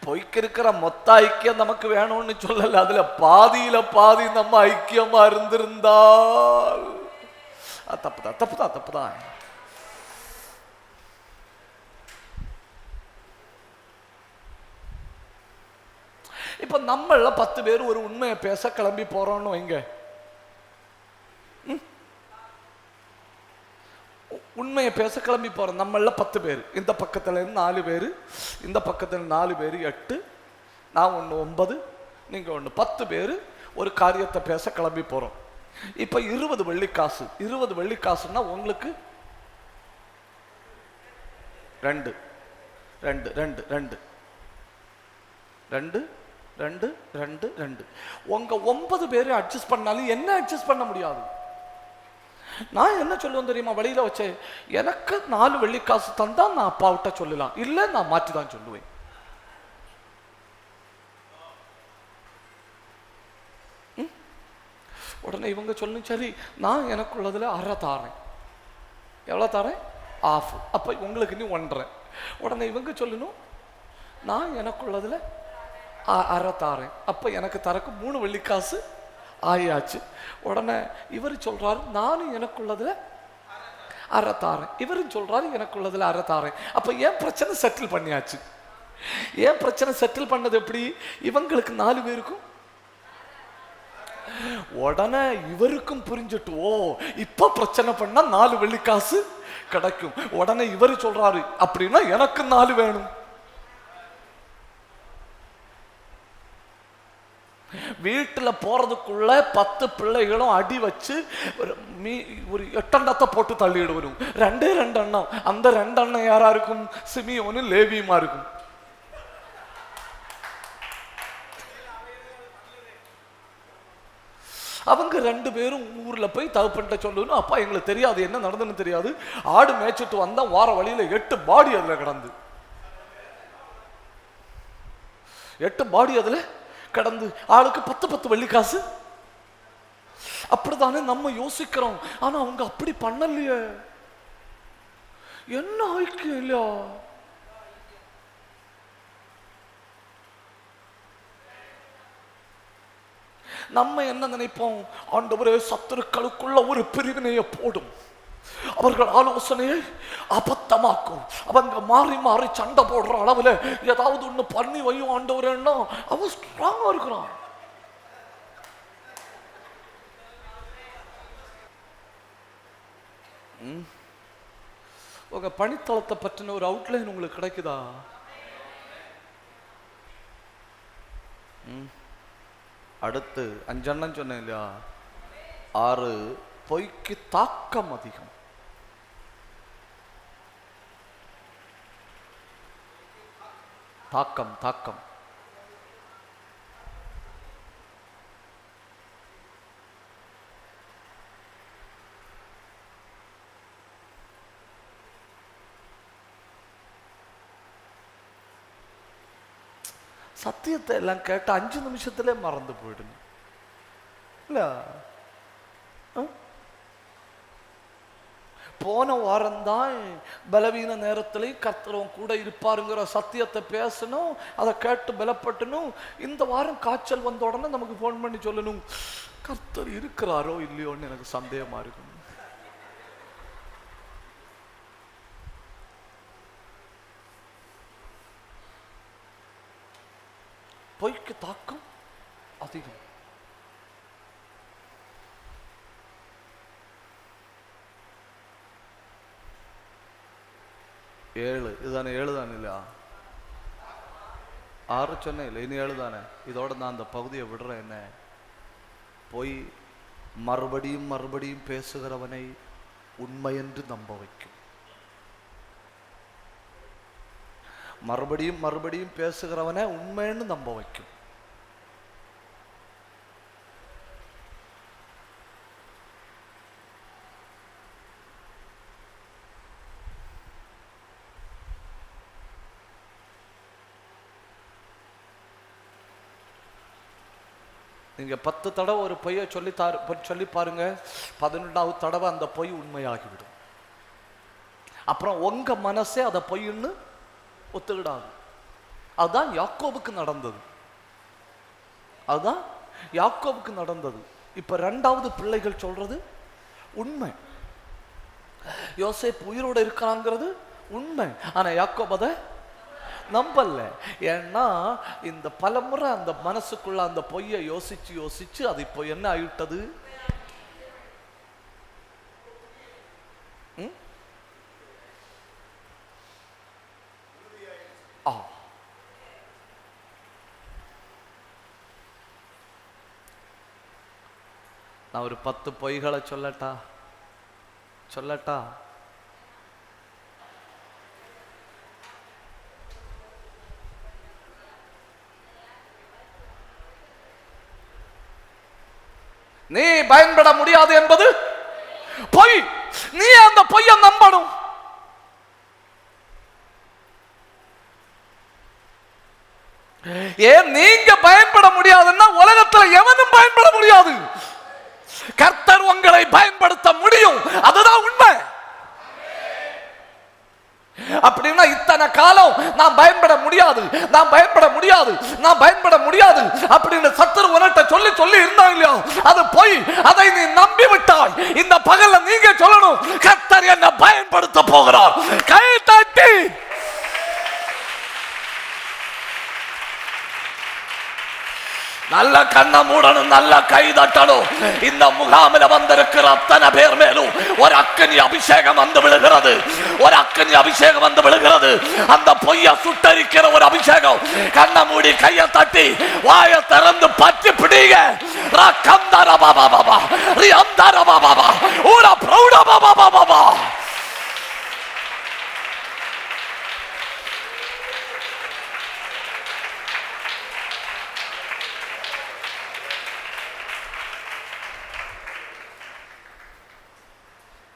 பொய்க்கு இருக்கிற மொத்த ஐக்கியம் நமக்கு வேணும்னு சொல்லல, அதுல பாதியில பாதி நம்ம ஐக்கியமா இருந்திருந்தால் தப்புதான் தப்புதான் தப்புதான். இப்ப நம்மள 10 பேர் ஒரு உண்மையை பேச கிளம்பி போறோம்னு வைங்க, உண்மையை பேச கிளம்பி போறோம். நம்மள 10 பேர், இந்த பக்கத்துல 4 பேர், இந்த பக்கத்துல 4 பேர் 8, நான் 1 9, நீங்க ஒன்று 10 பேர் ஒரு காரியத்தை பேச கிளம்பி போறோம். இப்ப 20 வெள்ளிக்காசு, 20 வெள்ளிக்காசுன்னா உங்களுக்கு 2 2 2 2 2 2 2 2. உங்க 9 பேரை அட்ஜஸ்ட் பண்ணாலும் என்ன அட்ஜஸ்ட் பண்ண முடியாது. நான் என்ன சொல்லுவேன் தெரியுமா? வழியில வச்சே எனக்கு 4 வெள்ளிக்காசு தந்தா நான் அப்பாவிட்ட சொல்லலாம், இல்லை நான் மாற்றி தான் சொல்லுவேன். உடனே இவங்க சொல்லணும், சரி நான் எனக்குள்ளதுல 1/2 தாரேன். எவ்வளோ தாரேன்? ½ அப்போ உங்களுக்கு நீ 1.5. உடனே இவங்க சொல்லணும், நான் எனக்குள்ளதுல 1/2 தாரேன். அப்போ எனக்கு தரக்கு 3 வெள்ளிக்காசு ஆயாச்சு. உடனே இவர் சொல்றாரு, நானும் எனக்குள்ளதுல 1/2 தாரேன். இவரும் சொல்றாரு, எனக்குள்ளதுல 1/2 தாரேன். அப்போ ஏன் பிரச்சனை செட்டில் பண்ணியாச்சு. ஏன் பிரச்சனை செட்டில் பண்ணது எப்படி? இவங்களுக்கு 4 பேருக்கும். உடனே இவருக்கும் புரிஞ்சுட்டு, ஓ இப்ப பிரச்சனை பண்ணா 4 வெள்ளிக்காசு கிடைக்கும். உடனே இவரு சொல்றாரு, அப்படின்னா எனக்கு 4 வேணும். வீட்டுல போறதுக்குள்ள 10 பிள்ளைகளும் அடி வச்சு ஒரு 8 அண்டத்தை போட்டு தள்ளிடு வரும். 2 அண்ணம். அந்த 2 அண்ணன் யாரா இருக்கும்? சிமியோனும் லேவியுமா இருக்கும். அவங்க 2 பேரும் ஊர்ல போய் தகப்பன்ட்ட சொல்லணும், அப்பா எங்களுக்கு தெரியாது, என்ன நடந்துன்னு தெரியாது, ஆடு மேய்ச்சிட்டு வந்தா வார வழியில 8 பாடி அதுல கிடந்து, 8 பாடி அதுல கிடந்து, ஆளுக்கு 10 வெள்ளிக்காசு. அப்படித்தானே நம்ம யோசிக்கிறோம். ஆனா அவங்க அப்படி பண்ணலையே. என்ன ஐக்கியம் இல்லையா? நம்ம என்ன நினைப்போம்? ஆண்டவரே சத்துருக்களுக்குள்ள ஒரு பிரிவினையை போடும், அவர்கள் ஆலோசனையை அபத்தமாக்கும், அவங்க மாறி மாறி சண்டை போடுற அளவுல ஏதாவது ஒண்ணு பண்ணி வையும் ஆண்டவரேன்னா அவன் ஸ்ட்ராங்கா இருக்கிறான். உங்க பணித்தளத்தை பற்றின ஒரு அவுட்லைன் உங்களுக்கு கிடைக்குதா? அடுத்து 5 அண்ணன் சொன்னேன் இல்லையா? 6 பொய்க்கு தாக்கம் அதிகம். தாக்கம் தாக்கம் சத்தியத்தை எல்லாம் கேட்ட 5 நிமிஷத்திலே மறந்து போயிடுங்க. இல்ல போன வாரம்தான் பலவீன நேரத்திலே கர்த்தரும் கூட இருப்பாருங்கிற சத்தியத்தை பேசணும், அதை கேட்டு பலப்பட்டணும். இந்த வாரம் காய்ச்சல் வந்த உடனே நமக்கு போன் பண்ணி சொல்லணும், கர்த்தர் இருக்கிறாரோ இல்லையோன்னு எனக்கு சந்தேகமா இருக்கும். பொய்க்கு தாக்கம் அதிகம். ஏழு இதுதானே? 7 தானே இல்லையா? 6 சொன்னேன் இல்லை, இனி 7 தானே? இதோட நான் அந்த பகுதியை விடுறேன். என்ன? பொய் மறுபடியும் மறுபடியும் பேசுகிறவனை உண்மை என்று நம்ப வைக்கும். மறுபடியும் மறுபடியும் பேசுகிறவனை உண்மைன்னு நம்ப வைக்கும். நீங்க 10 தடவை ஒரு பொய்யை சொல்லி பாருங்க, 11வது தடவை அந்த பொய் உண்மையாகிவிடும். அப்புறம் உங்க மனசே அதை பொய்ன்னு ஒத்துக்கிடாது. அதுதான் யாக்கோபுக்கு நடந்தது. அதுதான் யாக்கோபுக்கு நடந்தது. இப்ப 2வது பிள்ளைகள் சொல்றது உண்மை. யோசேப்பு உயிரோட இருக்கிறாங்கிறது உண்மை. ஆனா யாக்கோபு அதை நம்பல. ஏன்னா இந்த பலமுறை அந்த மனசுக்குள்ள அந்த பொய்யை யோசிச்சு யோசிச்சு அது இப்போ என்ன ஆயிட்டது? நான் ஒரு 10 பொய்களை சொல்லட்டா? நீ பயன்பட முடியாது என்பது பொய். நீ அந்த பொய்யை நம்பணும். ஏன் நீங்க பயன்பட முடியாதுன்னா உலகத்தில் எவனும் பயன்பட முடியாது. கர்த்தர் உங்களை பயன்படுத்த முடியும். அதுதான் உண்மை. அப்படின்னா இத்தனை காலம் நான் பயன்பட முடியாது அப்படின்னு சத்துரு உனட்ட சொல்லி இருந்தா இல்லையா? அது போய் அதை நீ நம்பி விட்டாய். இந்த பகல்ல நீங்க சொல்லணும், கர்த்தர் என்ன பயன்படுத்த போகிறார். கை தட்டி நல்ல கண்ண மூடணும், நல்ல கை தட்டணும். இந்த முகாமில் வந்திருக்கிற அத்தனை பேர் மேலும் ஒரு அக்கினி அபிஷேகம் வந்து விழுகிறது. அந்த பொய்ய சுட்டரிக்கிற ஒரு அபிஷேகம். கண்ண மூடி கையை தட்டி வாயை திறந்து பற்றி பிடிங்க.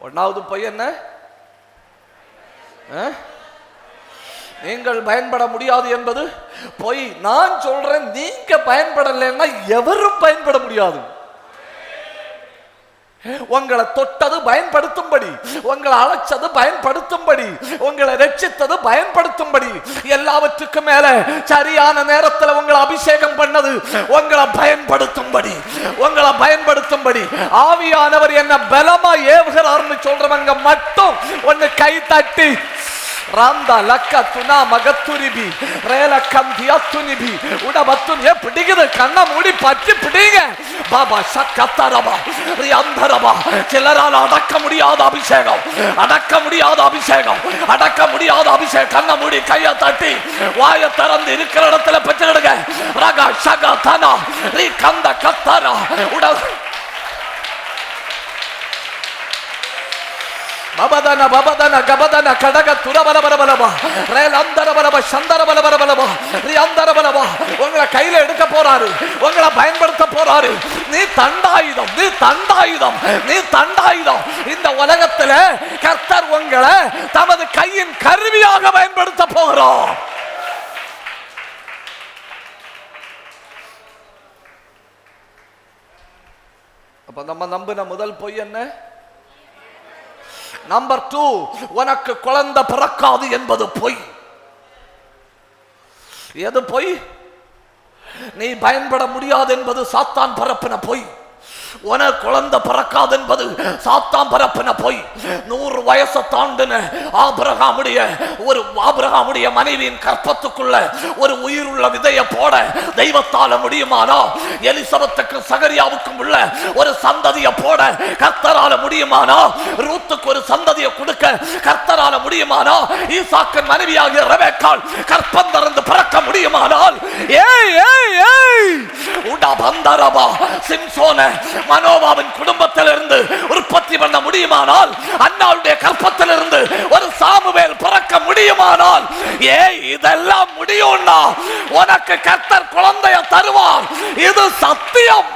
ஒன்னாவது பொய் என்ன? நீங்கள் பயன்பட முடியாது என்பது பொய். நான் சொல்றேன், நீங்க பயன்படலைன்னா எவரும் பயன்பட முடியாது. உங்களை தொட்டது பயன்படுத்தும்படி, உங்களை அழைச்சது பயன்படுத்தும்படி, உங்களை ரட்சித்தது பயன்படுத்தும்படி, எல்லாவற்றுக்கும் மேல சரியான நேரத்தில் உங்களை அபிஷேகம் பண்ணது உங்களை பயன்படுத்தும்படி. ஆவியானவர் என்ன பலமா ஏவுகிறார்னு சொல்றவங்க மட்டும் ஒன்னு கை தட்டி ராந்தா லக்க துனா மகத்துரிபி ரேல கந்தியத்துனிபி உடபத்துனியே பிடிக்குது. கண்ணை மூடி பற்றி பிடிங்க. பாபா சக்கத்தரபா ரியாந்தரபா. சிலரால் அடக்க முடியாத அபிஷேகம். கண்ணை மூடி கையை தட்டி வாயை திறந்து இருக்கிற இடத்துல பெற்றுடுங்க. ரகா சகா தனா ரி கந்த கத்தரா உட பபதன கபதன கடக துரபலபலபலபா ரேலந்தரபலப சந்தரபலபலபலபா ரியாந்தரபலபா. உங்களை கையில எடுக்க போறாரு, உங்களை பயன்படுத்த போறாரு. நீ தண்டாயுதம். இந்த உலகத்துல கர்த்தர் உங்களை தமது கையின் கருவியாக பயன்படுத்த போகிறார். அப்ப நம்ம நம்பின முதல் பொய் என்ன? நம்பர் 2, உனக்கு குழந்தை பிறக்காது என்பது பொய். எது பொய்? நீ பயன்பட முடியாது என்பது சாத்தான் பரப்பின பொய். உனக்கு குழந்தை பிறக்காது என்பது சாத்தான் பரப்பின பொய். 100 வயசை தாண்டின ஆபிரகாமுடைய மனைவியின் கற்பத்துக்குள்ள ஒரு உயிருள்ள விதையை போட தெய்வத்தால முடியுமானா? எலிசபெத்துக்கு சகரியாவுக்கும் உள்ள ஒரு சந்ததியை போட கர்த்தரால முடியுமானா? ரூத்துக்கு ஒரு சந்ததியை கொடுக்க கர்த்தரால முடியுமானா? ஈசாக்கின் மனைவியாகிய ரெபெக்காள் கற்பம் திறந்து பிறக்க முடியுமானால்? சிம்சோனை மனோவாவின் குடும்பத்திலிருந்து உற்பத்தி பண்ண முடியுமானால்? அன்னாளுடைய கற்பத்திலிருந்து ஒரு சாமுவேல் பிறக்க முடியுமானால்? இதெல்லாம் முடியும்னா உனக்கு கர்த்தர் குழந்தைய தருவார். இது சத்தியம்.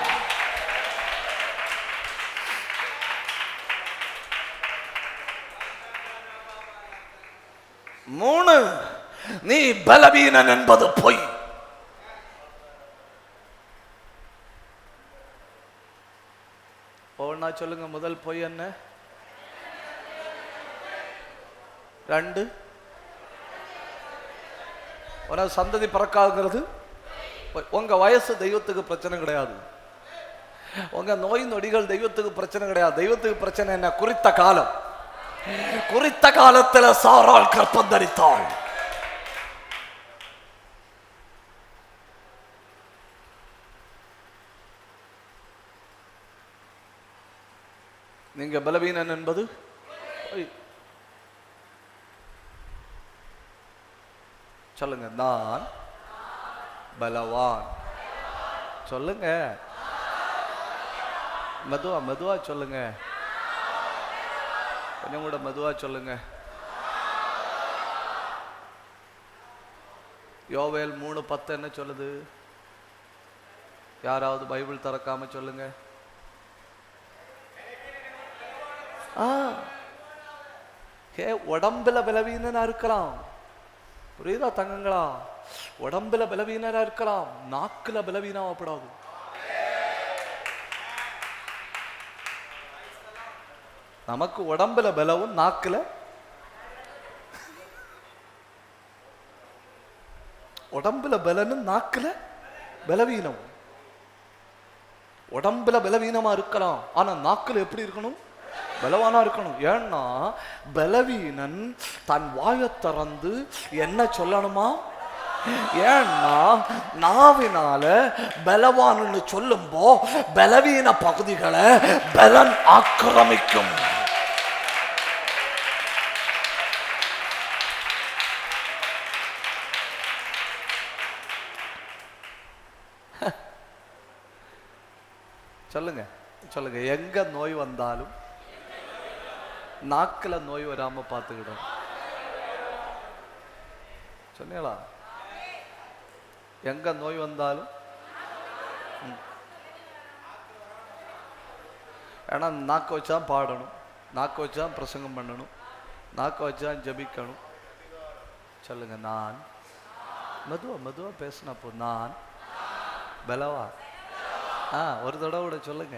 மூணு, நீ பலவீனன் என்பது பொய். ஒன்னா சொல்லுங்க. முதல் பொய் என்ன? 2, உனக்கு சந்ததி பிறக்காதுங்கிறது. உங்க வயசு தெய்வத்துக்கு பிரச்சனை கிடையாது. உங்க நோய் நொடிகள் தெய்வத்துக்கு பிரச்சனை கிடையாது. தெய்வத்துக்கு பிரச்சனை என்ன? குறித்த காலத்தில் சாராள் கற்பம் தரித்தாள். நீங்க பலவீனன் என்பது சொல்லுங்க. நான் பலவான். சொல்லுங்க. மெதுவா மெதுவா சொல்லுங்க, கொஞ்சம் கூட மெதுவா சொல்லுங்க. யோவேல் 3:10 என்ன சொல்லுது? யாராவது பைபிள் திறக்காம சொல்லுங்க. உடம்புல பலவீனனா இருக்கலாம், புரியுதா தங்கங்களா? உடம்புல பலவீனரா இருக்கலாம், நாக்குல பலவீனப்படாது. நமக்கு உடம்புல பலவும் நாக்குல, உடம்புல பலனும் நாக்குல பலவீனம். உடம்புல பலவீனமா இருக்கலாம், ஆனா நாக்குல எப்படி இருக்கணும்? பலவானா இருக்கணும். ஏன்னா பலவீனன் தன் வாயை திறந்து என்ன சொல்லணுமா? ஏன்னா நாவினால பலவான்னு சொல்லும்போ பலவீன பகுதிகளை பலன் ஆக்கிரமிக்கும். சொல்லுங்க சொல்லுங்க, எங்க நோய் வந்தாலும் நாக்குல நோய் வராம பார்த்துக்கிடும். சொன்னீங்களா? எங்க நோய் வந்தாலும், ஏன்னா நாக்க வச்சா பாடணும், நாக்க வச்சா பிரசங்கம் பண்ணணும், நாக்க வச்சா ஜபிக்கணும். சொல்லுங்க, நான் மெதுவா மெதுவா பேசினப்போ நான் பலவா. ஒரு தடவை கூட சொல்லுங்க.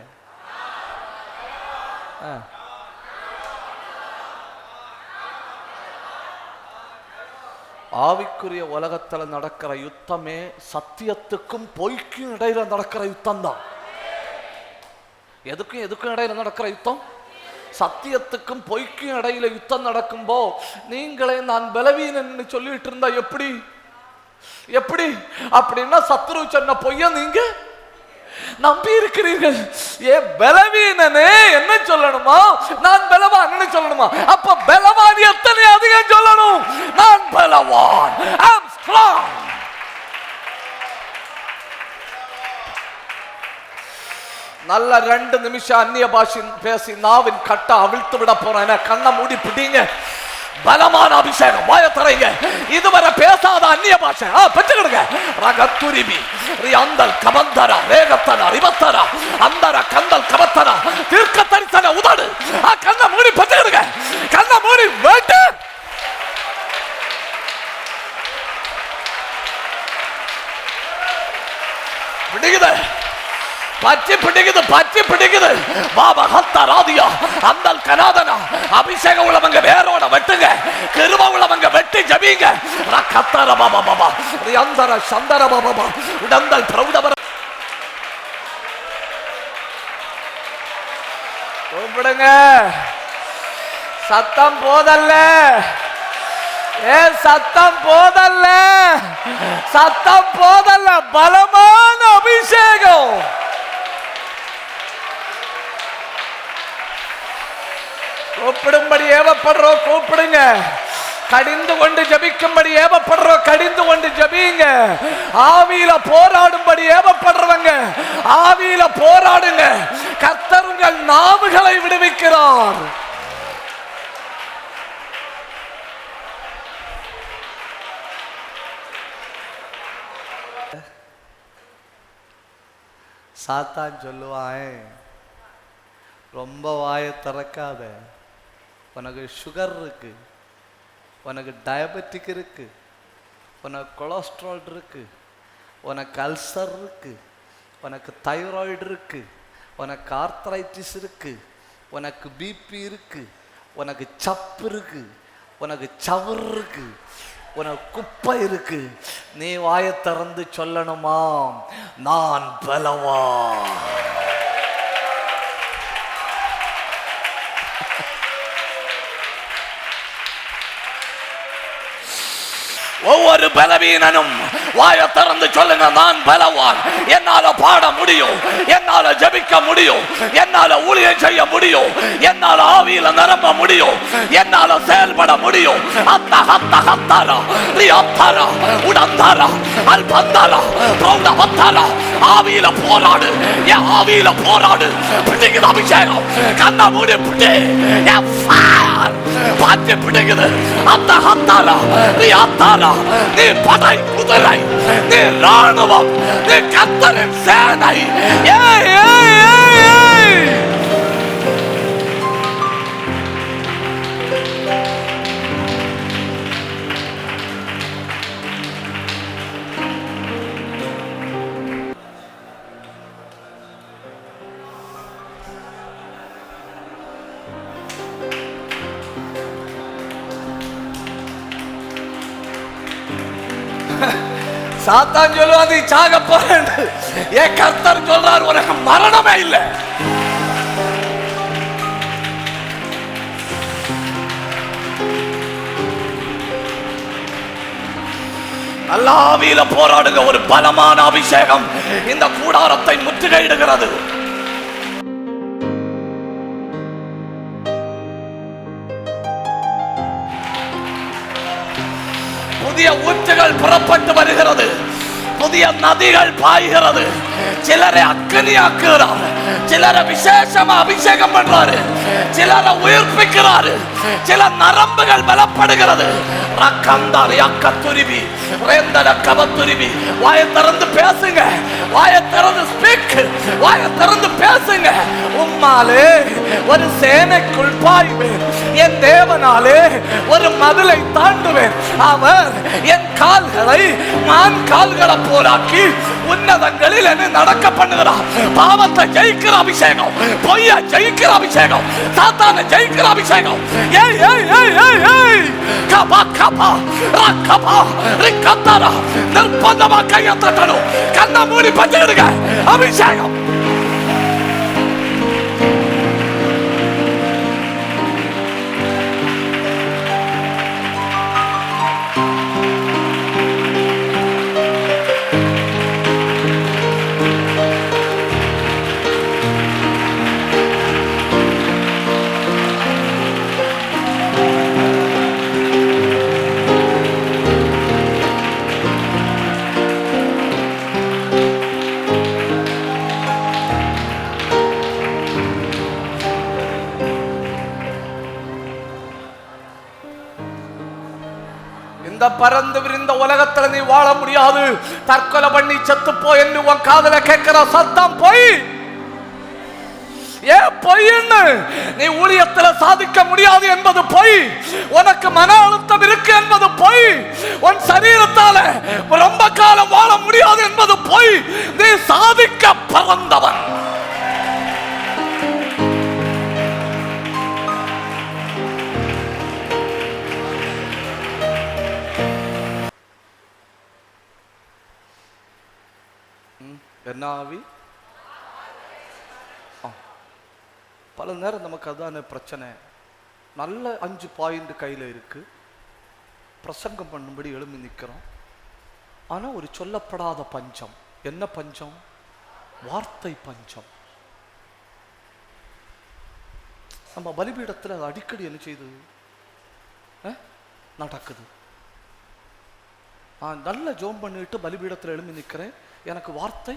ஆவிக்குரிய உலகத்துல நடக்கிற யுத்தமே சத்தியத்துக்கும் பொய்க்கும் இடையில நடக்கிற யுத்தம் தான். எதுக்கும் இடையில நடக்கிற யுத்தம், சத்தியத்துக்கும் பொய்க்கும் இடையில யுத்தம் நடக்கும்போ நீங்களே நான் பலவீனன்னு சொல்லிட்டு இருந்தா எப்படி? அப்படின்னா சத்ரு சொன்ன பொய்ய நீங்க நம்பி இருக்கிறீர்கள். பலவீனனே என்ன சொல்லணுமா? நான் பலவான் சொல்லணுமா? அப்ப பலவான் எத்தனை அதிகம் சொல்லணும்? நான் பலவான், I am strong. நல்ல 2 நிமிஷம் அந்நிய பாஷை பேசி நாவின் கட்ட அவிழ்த்து விட போறேன். கண்ணை மூடி பிடிங்க. பலமான அபிஷேகம், வாய தரைங்க. இதுவரை பேசாத அந்நிய பாஷை பெற்றுக்கிடுங்க. ரகத்துரிபி அந்தல் கபந்தரா வேகத்தனா ரிபத்தரா அந்தர கந்தல் கபத்தனா தீர்க்க தரிசன உதடு. கண்ணை மூடி பெற்றுக்கிடுங்க. கண்ணை மூடி வெட்டு. பிடிக்குது, பச்சி பிடிக்குது. பாபா ஹத்தா ராதியா அந்தல் கனாதனா. அபிஷேகம் உள்ளவங்க வேரோட வெட்டுங்க, கிருபை உள்ளவங்க வெட்டி ஜபிங்க. ரக்கத்தர பாபா பாபா அந்தர சந்தர பாபா உடந்தல் பிரௌடவர கூப்பிடுங்க. சத்தம் போதல்ல, சத்தம் போதல்ல, பலமான அபிஷேகம். கூப்பிடும்படி ஏவப்படுறோம், கூப்பிடுங்க. கடிந்து கொண்டு ஜபிக்கும்படி ஏவப்படுறோம், கடிந்து கொண்டு ஜபிங்க. ஆவியில போராடும்படி ஏவப்படுறவங்க ஆவியில போராடுங்க. கர்த்தர் உங்கள் நாவுகளை விடுவிக்கிறார். சாத்தான் சொல்லுவான், ரொம்ப வாயை திறக்காத, உனக்கு சுகர் இருக்கு, உனக்கு டயபெட்டிக் இருக்கு, உனக்கு கொலஸ்ட்ரால் இருக்கு, உனக்கு அல்சர் இருக்கு, உனக்கு தைராய்டு இருக்கு, உனக்கு ஆர்த்ரைட்டிஸ் இருக்கு, உனக்கு பிபி இருக்கு, உனக்கு சப்பு இருக்கு, உனக்கு சவர் இருக்கு, உனக்கு குப்பை இருக்கு. நீ வாயை திறந்து சொல்லணுமா? நான் பலவான். ஒவ்வொரு பலவீனனும் வாயை திறந்து சொல்லுங்க, நான் பலவான், என்னால பாட முடியும், என்னால ஜெபிக்க முடியும், என்னால ஊழியம் செய்ய முடியும், என்னால ஆவியில நிரம்ப முடியும், என்னால செயல்பட முடியும். அத்தா அத்தா அத்தாரா ரியாத்தாரா உடந்தாரா அல்பந்தாரா பிரௌடவத்தாரா. ஆவியில போராடு, என் ஆவியில போராடு. பிடிக்குது அபிஷேகம், கண்ண மூடி பிடி, பாத்தி பிடிக்குது. அத்தா அத்தாரா ரியாத்தாரா. நீ படை குதிரை, நீ ராணுவம், நீ கர்த்தரின் சேனை. சாத்தான் சொல்லுவான் நீ சாக போறேன், ஏன் கர்த்தர் சொல்றார் உனக்கு மரணமே இல்லை. அல்லாவில போராடுங்க. ஒரு பலமான அபிஷேகம் இந்த கூடாரத்தை முற்றுகையிடுகிறது. புதிய ஊற்றுகள் புறப்பட்டு வருகிறது, புதிய நதிகள் பாய்கிறது. சிலரை அக்கினியாக்குகிறார், சிலரை விசேஷமா அபிஷேகம் பண்றாரு, சிலரை உயிர்ப்பிக்கிறாரு, சில நரம்புகள் பலப்படுகிறது. வாயை திறந்து பேசுங்க, வாயை திறந்து ஸ்பீக், வாயை திறந்து பேசுங்க. உம்மாலே ஒரு சேனைக்குள் பாய்வேன், என் தேவனாலே ஒரு மதிலை தாண்டுவேன். அவர் என் கால்களை மான் கால்களை போராக்கி உன்னதங்களில் என்ன நடக்க பண்ணுகிறார். பாவத்தை ஜெயிக்கிற அபிஷேகம், பொய்ய ஜெயிக்கிற அபிஷேகம், சாத்தானை ஜெயிக்கிற அபிஷேகம். ஏய் ஏய் ஏய் ஏய் ஏய் கபா கபா ரக்கபா ரிக்கத்தரா. நிர்பந்தமா கையை தட்டணும், கண்ணை மூடி பச்சிடுங்க. அபிஷேகம் இந்த பறந்து விரிந்த உலகத்துல நீ வாழ முடியாது. தற்கொலை பண்ணி செத்து போ என்று உன் காதுல கேட்கிற சத்தம் பொய். ஏன் பொய்ன்னு? நீ ஊழியத்துல சாதிக்க முடியாது என்பது பொய், உனக்கு மன அழுத்தம் இருக்கு என்பது பொய், உன் சரீரத்தால ரொம்ப காலம் வாழ முடியாது என்பது பொய். நீ சாதிக்க பிறந்தவன். என்ன ஆவி? பல நேரம் நமக்கு அதான பிரச்சனை. நல்ல 5 பாயிண்ட் கையில் இருக்கு, பிரசங்கம் பண்ணும்படி எழும்பி நிற்கிறோம். ஆனால் ஒரு சொல்லப்படாத பஞ்சம். என்ன பஞ்சம்? வார்த்தை பஞ்சம். நம்ம பலிபீடத்தில் அடிக்கடி என்ன செய்யுது? நடக்குது. நான் நல்ல ஜோம் பண்ணிட்டு பலிபீடத்தில் எழும்பி நிற்கிறேன், எனக்கு வார்த்தை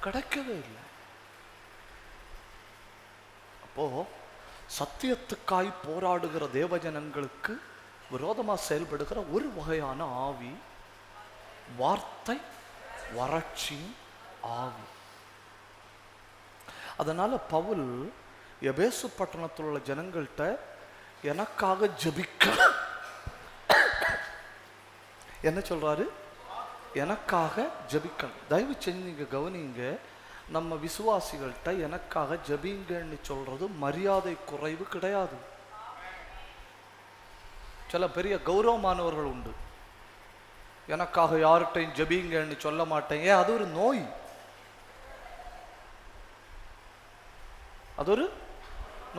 கிடைக்கவே இல்லை. அப்போ சத்தியத்துக்காய் போராடுகிற தேவஜனங்களுக்கு விரோதமா செயல்படுகிற ஒரு வகையான ஆவி வார்த்தை வறட்சியும் ஆவி. அதனால பவுல் எபேசு பட்டணத்தில் உள்ள ஜனங்கள்கிட்ட எனக்காக ஜெபிக்க என்ன சொல்றாரு? எனக்காக ஜெபிக்கணும். தயவு செஞ்சு நீங்க கவனிங்க, நம்ம விசுவாசிகள்கிட்ட எனக்காக ஜெபிங்கன்னு சொல்றது மரியாதை குறைவு கிடையாது. சில பெரிய கௌரவமானவர்கள் உண்டு, எனக்காக யார்கிட்டையும் ஜெபிங்கன்னு சொல்ல மாட்டேன். ஏன்? அது ஒரு நோய், அது ஒரு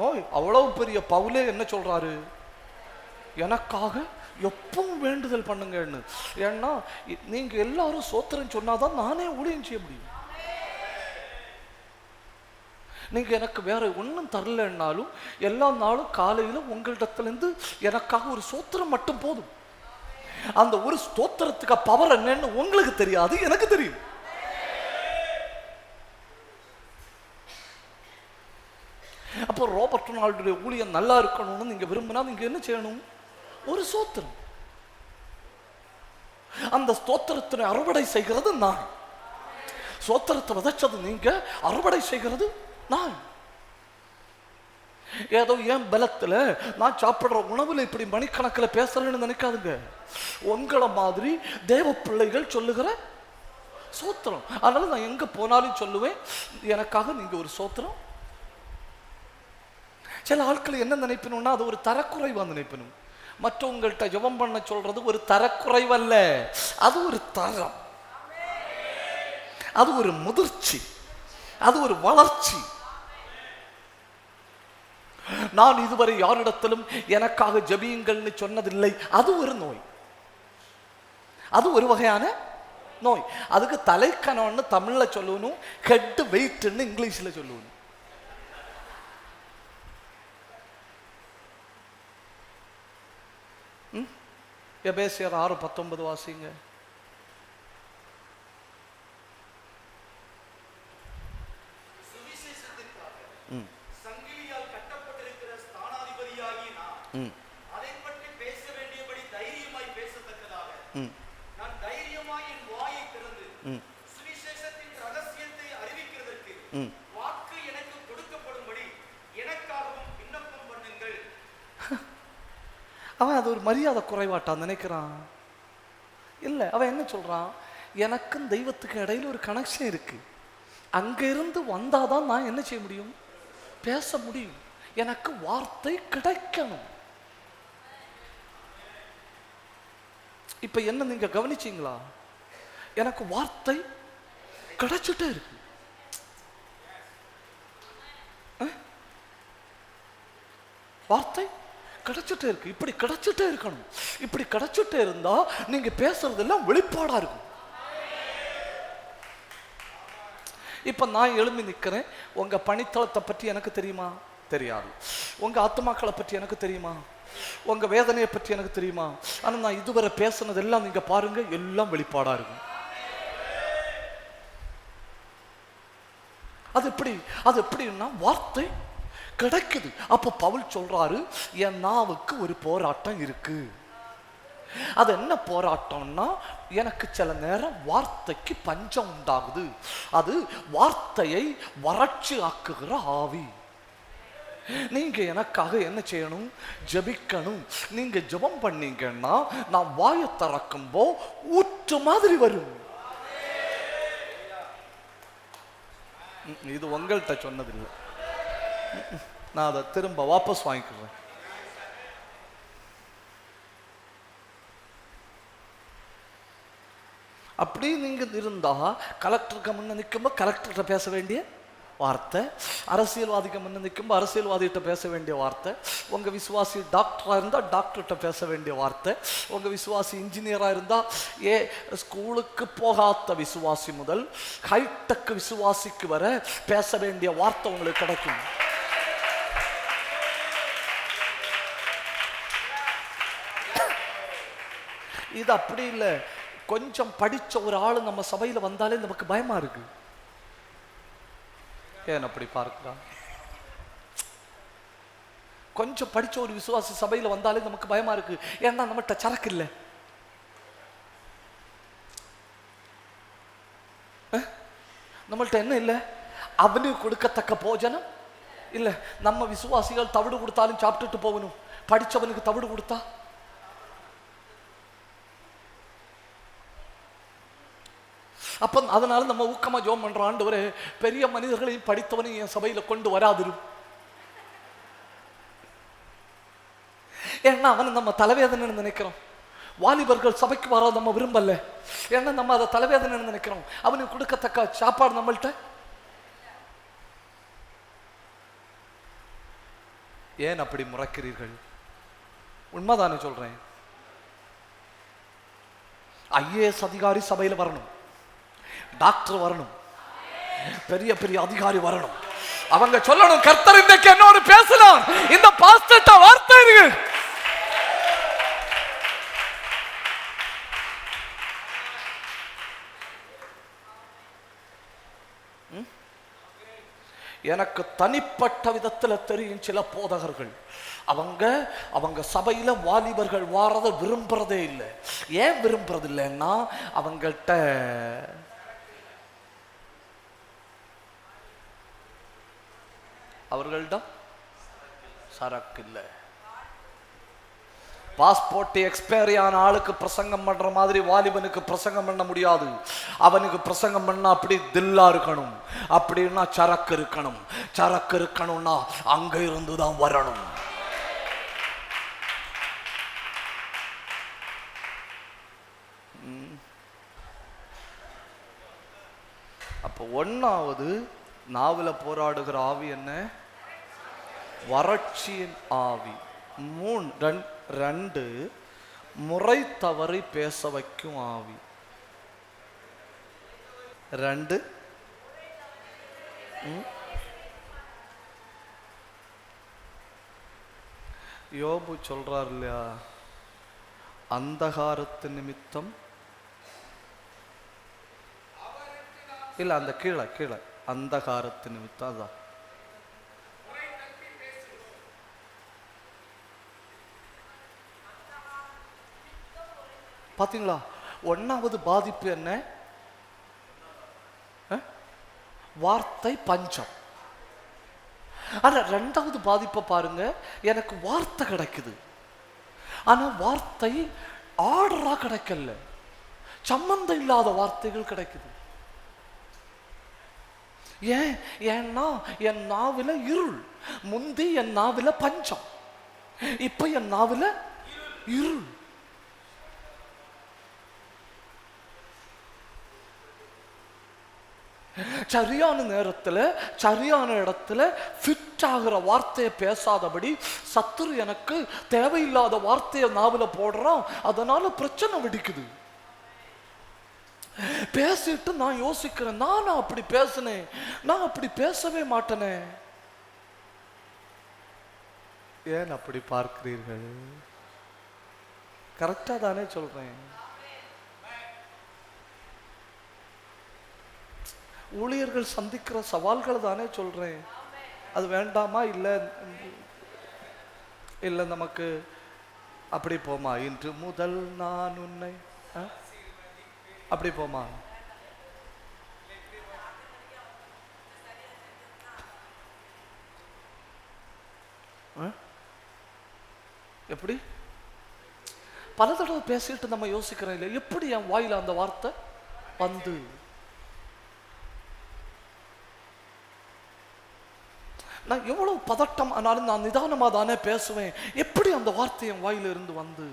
நோய். அவ்வளவு பெரிய பவுலே என்ன சொல்றாரு? எனக்காக எப்பவும் வேண்டுதல் பண்ணுங்கன்னு. ஏன்னா நீங்க எல்லாரும் சோத்திரம் சொன்னாதான் நானே ஊழியம் செய்ய முடியும். நீங்க எனக்கு வேற ஒன்றும் தரலன்னாலும் எல்லா நாளும் காலையில உங்களிடத்திலிருந்து எனக்காக ஒரு சோத்திரம் மட்டும் போதும். அந்த ஒரு ஸ்தோத்திரத்துக்கு பவர் என்னன்னு உங்களுக்கு தெரியாது, எனக்கு தெரியும். அப்போ ராபர்ட் டொனால்டுடைய ஊழியம் நல்லா இருக்கணும்னு நீங்க விரும்பினா நீங்க என்ன செய்யணும்? ஒரு ஸ்தோத்திரம். அந்த ஸ்தோத்திரத்தினை அறுவடை செய்கிறது நான். ஸ்தோத்திரத்தை விதைச்சது நீங்க, அறுவடை செய்கிறது நான். ஏதோ ஏன் பலத்துல நான் சாப்பிடுற உணவுல இப்படி மணிக்கணக்கில் பேசுறேன்னு நினைக்காதுங்க. உங்களை மாதிரி தேவ பிள்ளைகள் சொல்லுகிற சோத்திரம். அதனால நான் எங்க போனாலும் சொல்லுவேன், எனக்காக நீங்க ஒரு சோத்திரம். சில ஆட்கள் என்ன நினைப்பணும்னா அது ஒரு தரக்குறைவா நினைப்பணும். மற்றவங்கள்ட்ட ஜெபம் பண்ண சொல்றது ஒரு தரக்குறைவல்ல, அது ஒரு தரம், அது ஒரு முதிர்ச்சி, அது ஒரு வளர்ச்சி. நான் இதுவரை யாரிடத்திலும் எனக்காக ஜெபியுங்கள்னு சொன்னதில்லை. அது ஒரு நோய், அது ஒரு வகையான நோய். அதுக்கு தலைக்கணம்னு தமிழ்ல சொல்லணும், ஹெட் வெயிட்னு இங்கிலீஷ்ல சொல்லணும். எபேசியர் 6:19 வாசிங்க. அவன் அது ஒரு மரியாதை குறைவாட்டான் நினைக்கிறான். இல்லை, அவன் என்ன சொல்றான்? எனக்கும் தெய்வத்துக்கு இடையில ஒரு கனெக்ஷன் இருக்கு. அங்க இருந்து வந்தாதான் நான் என்ன செய்ய முடியும்? பேச முடியும். எனக்கு வார்த்தை கிடைக்கணும். இப்ப என்ன நீங்க கவனிச்சீங்களா? எனக்கு வார்த்தை கிடைச்சிட்டே இருக்கு. வார்த்தை கிடைச்சிட்டே இருக்கு. இப்படி கிடைச்சிட்டே இருக்கணும். இப்படி கிடைச்சிட்டே இருந்தா நீங்க பேசுறதெல்லாம் வெளிப்பாடா இருக்கும். இப்ப நான் எழும்பி நிக்கிறேன். உங்க பணித்தளத்தை பற்றி எனக்கு தெரியுமா? தெரியாது. உங்க ஆத்மாக்களை பற்றி எனக்கு தெரியுமா? உங்க வேதனையை பற்றி எனக்கு தெரியுமா? ஆனா நான் இதுவரை பேசுனதெல்லாம் நீங்க பாருங்க, எல்லாம் வெளிப்பாடா இருக்கும். அது எப்படின்னா வார்த்தை கிடைக்குது. அப்ப பவுல் சொல்றாரு, என் நாவுக்கு ஒரு போராட்டம் இருக்கு. அது என்ன போராட்டம்னா, எனக்கு சில நேரம் வார்த்தைக்கு பஞ்சம் உண்டாகுது. அது வார்த்தையை வறட்சி ஆக்குகிற ஆவி. நீங்க எனக்காக என்ன செய்யணும்? ஜெபிக்கணும். நீங்க ஜெபம் பண்ணீங்கன்னா நான் வாயை திறக்கும்போ ஊற்று மாதிரி வரும். இது உங்கள்கிட்ட சொன்னதில்லை, நான் அதை திரும்ப வாபஸ் வாங்கிக்கிறேன். அப்படி நீங்க இருந்தா கலெக்டருக்கு முன்ன நிற்கும்போது கலெக்டர்கிட்ட பேச வேண்டிய வார்த்தை, அரசியல்வாதிக்கு முன்ன நிற்கும்போது அரசியல்வாதிகிட்ட பேச வேண்டிய வார்த்தை, உங்க விசுவாசி டாக்டரா இருந்தா டாக்டர்கிட்ட பேச வேண்டிய வார்த்தை, உங்க விசுவாசி இன்ஜினியரா இருந்தா ஸ்கூலுக்கு போகாத விசுவாசி முதல் ஹைடெக் விசுவாசிக்கு வர பேச வேண்டிய வார்த்தை உங்களுக்கு கிடைக்கும். இது அப்படி இல்லை. கொஞ்சம் படிச்ச ஒரு ஆளு நம்ம சபையில வந்தாலே நமக்கு பயமா இருக்கு. ஏன் அப்படி பார்க்கிறா? கொஞ்சம் படிச்ச ஒரு விசுவாசி சபையில வந்தாலே நமக்கு பயமா இருக்கு. ஏன்னா நம்மகிட்ட சரக்கு இல்லை. நம்மள்ட்ட என்ன இல்லை? அவனுக்கு கொடுக்கத்தக்க போஜனம் இல்லை. நம்ம விசுவாசிகள் தவிடு கொடுத்தாலும் சாப்பிட்டுட்டு போகணும். படிச்சவனுக்கு தவிடு கொடுத்தா அப்ப அதனால நம்ம ஊக்கமா ஜெபம் பண்றோம், ஆண்டவரே பெரிய மனிதர்களையும் படித்தவனையும் என் சபையில கொண்டு வராதிரும். ஏன்னா அவனை நம்ம தலைவேதனை நினைக்கிறோம். வாலிபர்கள் சபைக்கு வர நம்ம விரும்பல. ஏன்னா நம்ம அதை தலைவேதனை நினைக்கிறோம். அவனுக்கு கொடுக்கத்தக்க சாப்பாடு நம்மள்ட்ட. ஏன் அப்படி முறைக்கிறீர்கள்? உண்மைதானே சொல்றேன். ஐஏஎஸ் அதிகாரி சபையில வரணும், டாக்டர் வரணும், பெரிய பெரிய அதிகாரி வரணும். அவங்க சொல்லணும், கர்த்தர் இன்றைக்கு என்னோடு பேசலாம், இந்த பாஸ்டர்ட்ட வார்த்தை இருக்கு. எனக்கு தனிப்பட்ட விதத்தில் தெரியும் சில போதகர்கள், அவங்க சபையில வாலிபர்கள் வாரத விரும்புறதே இல்லை. ஏன் விரும்புறது இல்லைன்னா அவங்கள்ட்ட அவர்களிடம் சரக்கு இல்லை. பாஸ்போர்ட் எக்ஸ்பைரி ஆன ஆளுக்கு பிரசங்கம் பண்ற மாதிரி வாலிபனுக்கு பிரசங்கம் பண்ண முடியாது. அவனுக்கு பிரசங்கம் பண்ணா அப்படி தில்லா இருக்கணும், அப்படின்னா சரக்கு இருக்கணும். சரக்கு இருக்கணும்னா அங்க இருந்துதான் வரணும். அப்ப ஒன்னாவது நாவல போராடுகிற ஆவி என்ன? வறட்சியின் ஆவி. 2 முறை தவறி பேச வைக்கும் ஆவி. 2 யோபு சொல்றார் இல்லையா, அந்தகாரத்து நிமித்தம் இல்ல, அந்த கீழே அந்தகாரத்து நிமித்தம். அதான் பாத்தீங்களா? 1வது பாதிப்பு என்ன? வார்த்தை பஞ்சம். ஆனா 2வது பாதிப்பை பாருங்க, எனக்கு வார்த்தை கிடைக்குது, ஆனா வார்த்தை ஆர்டரா கிடைக்கல, சம்பந்தம் இல்லாத வார்த்தைகள் கிடைக்குது. ஏன்னா என் நாவில இருள். முந்தி என் நாவில பஞ்சம், இப்ப என் நாவில இருள். சரியான நேரத்துல சரியான இடத்துல ஃபிட் ஆகிற வார்த்தையை பேசாதபடி சத்துரு எனக்கு தேவையில்லாத வார்த்தையை நாவில போடுறான். அதனால பிரச்சனை வெடிக்குது. பேசிட்டு நான் யோசிக்கிறேன், நான் அப்படி பேசினேன், நான் அப்படி பேசவே மாட்டேனே. ஏன் அப்படி பார்க்கிறீர்கள்? கரெக்டா தானே சொல்றேன். ஊழியர்கள் சந்திக்கிற சவால்களை தானே சொல்றேன். அது வேண்டாமா? இல்ல நமக்கு அப்படி போமா, இன்று முதல் நான் உன்னை அப்படி போமா? எப்படி? பல தடவை பேசிட்டு நம்ம யோசிக்கிறோம் இல்லை, எப்படி என் வாயில அந்த வார்த்தை வந்து? நான் எவ்வளவு பதட்டம் ஆனாலும் நான் நிதானமா தானே பேசுவேன். எப்படி அந்த வார்த்தை என் வாயில இருந்து வந்து?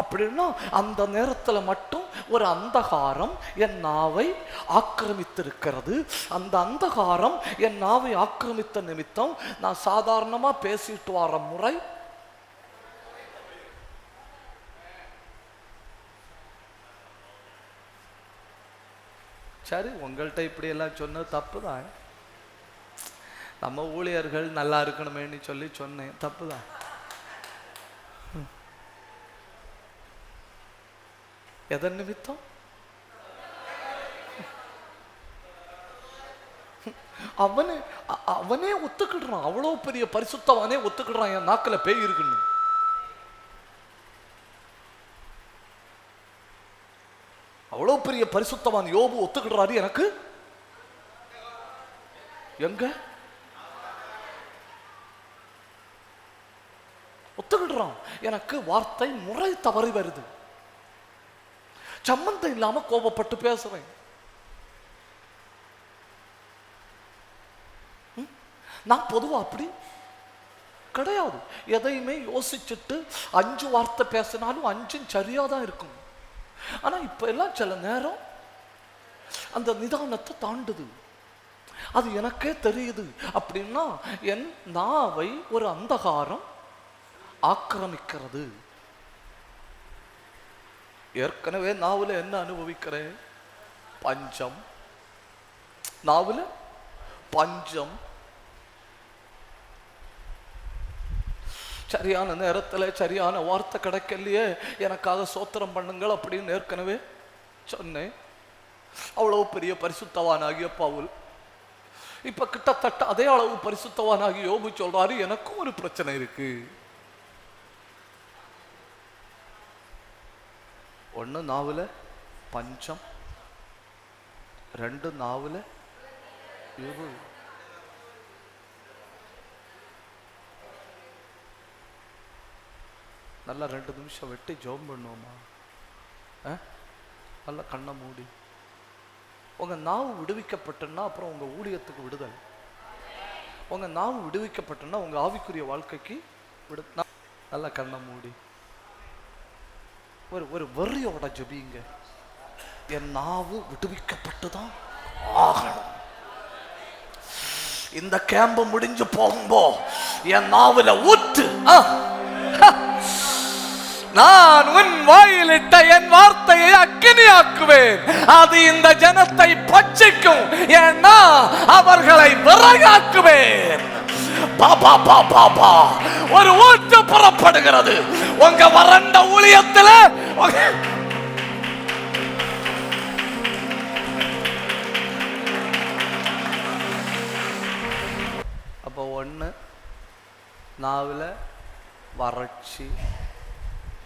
அப்படின்னா அந்த நேரத்துல மட்டும் ஒரு அந்தகாரம் என் நாவை ஆக்கிரமித்திருக்கிறது. அந்த அந்தகாரம் என் நாவை ஆக்கிரமித்த நிமித்தம் நான் சாதாரணமா பேசிட்டு வர முறை சரி. உங்கள்கிட்ட இப்படி எல்லாம் சொன்னது தப்புதான். நம்ம ஊழியர்கள் நல்லா இருக்கணுமேன்னு சொல்லி சொன்னேன், தப்புதான். எதன் நிமித்தம்? அவனே ஒத்துக்கிடுறான். அவ்வளவு பெரிய பரிசுத்தவனே ஒத்துக்கிடுறான் என் நாக்குல பேய் இருக்குன்னு. அவ்வளவு பெரிய பரிசுத்தவான் யோபு ஒத்துக்கிடுறாரு. எனக்கு எங்க ஒத்துக்கிடுறான்? எனக்கு வார்த்தை முறை தவறி வருது, சம்பந்தம் இல்லாம கோபப்பட்டு பேசுறேன். நான் பொதுவா அப்படி கிடையாது. எதையுமே யோசிச்சுட்டு 5 வார்த்தை பேசினாலும் 5 சரியாதான் இருக்கும். ஆனா இப்ப எல்லாம் சில நேரம் அந்த நிதானத்தை தாண்டுது. அது எனக்கே தெரியுது. அப்படின்னா என் நாவை ஒரு அந்தகாரம் ஆக்கிரமிக்கிறது. ஏற்கனவே நாவுல என்ன அனுபவிக்கிறேன்? பஞ்சம். நாவுல பஞ்சம். சரியான நேரத்துல சரியான வார்த்தை கிடைக்கலையே, எனக்காக சோத்திரம் பண்ணுங்கள் அப்படின்னு ஏற்கனவே சொன்னேன். அவ்வளவு பெரிய பரிசுத்தவானாகிய பவுல் இப்ப கிட்டத்தட்ட அதே அளவு பரிசுத்தவானாகி யோபு சொல்றாரு, எனக்கும் ஒரு பிரச்சனை இருக்கு. ஒண்ணு நாவுல பஞ்சம், ரெண்டு நாவுல இருள். நல்லா 2 நிமிஷம் வெட்டி ஜெபம் பண்ணுவோமா? நல்லா கண்ணை மூடி. உங்க நாவு விடுவிக்கப்பட்டன்னா அப்புறம் உங்க ஊழியத்துக்கு விடுதல். உங்க நாவு விடுவிக்கப்பட்டன்னா உங்க ஆவிக்குரிய வாழ்க்கைக்கு நல்லா கண்ணை மூடி ஒரு வெறியோட ஜெபிங்க. என் நாவு விடுவிக்கப்பட்டுதான் ஆகணும். இந்த கேம்பு முடிஞ்சு போகும்போ என் நாவுல ஊத்து. நான் உன் வாயிலிட்ட என் வார்த்தையை அக்கினியாக்குவேன், அது இந்த ஜனத்தை பட்சிக்கும், ஏன்னா அவர்களை விறகாக்குவேன். பாபா பாபா பா, ஒரு ஊற்று புறப்படுகிறது உங்க வறண்ட ஊழியத்துல. அப்போ 1 நாவுல வறட்சி,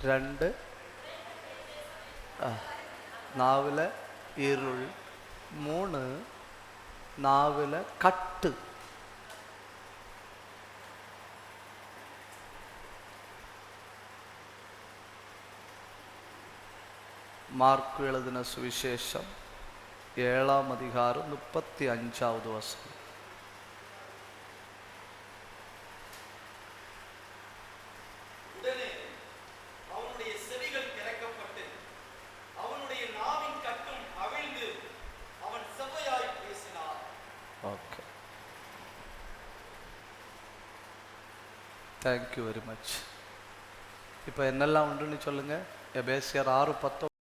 2 நாவுல இருள், 3 நாவுல கட்டு. மார்க்கு எழுதின சுவிசேஷம் 7ஆம் அதிகாரம் 35வது வசனம். Thank you very much. இப்போ என்னெல்லாம் உண்டுன்னு சொல்லுங்க. எபேசியர் 6:10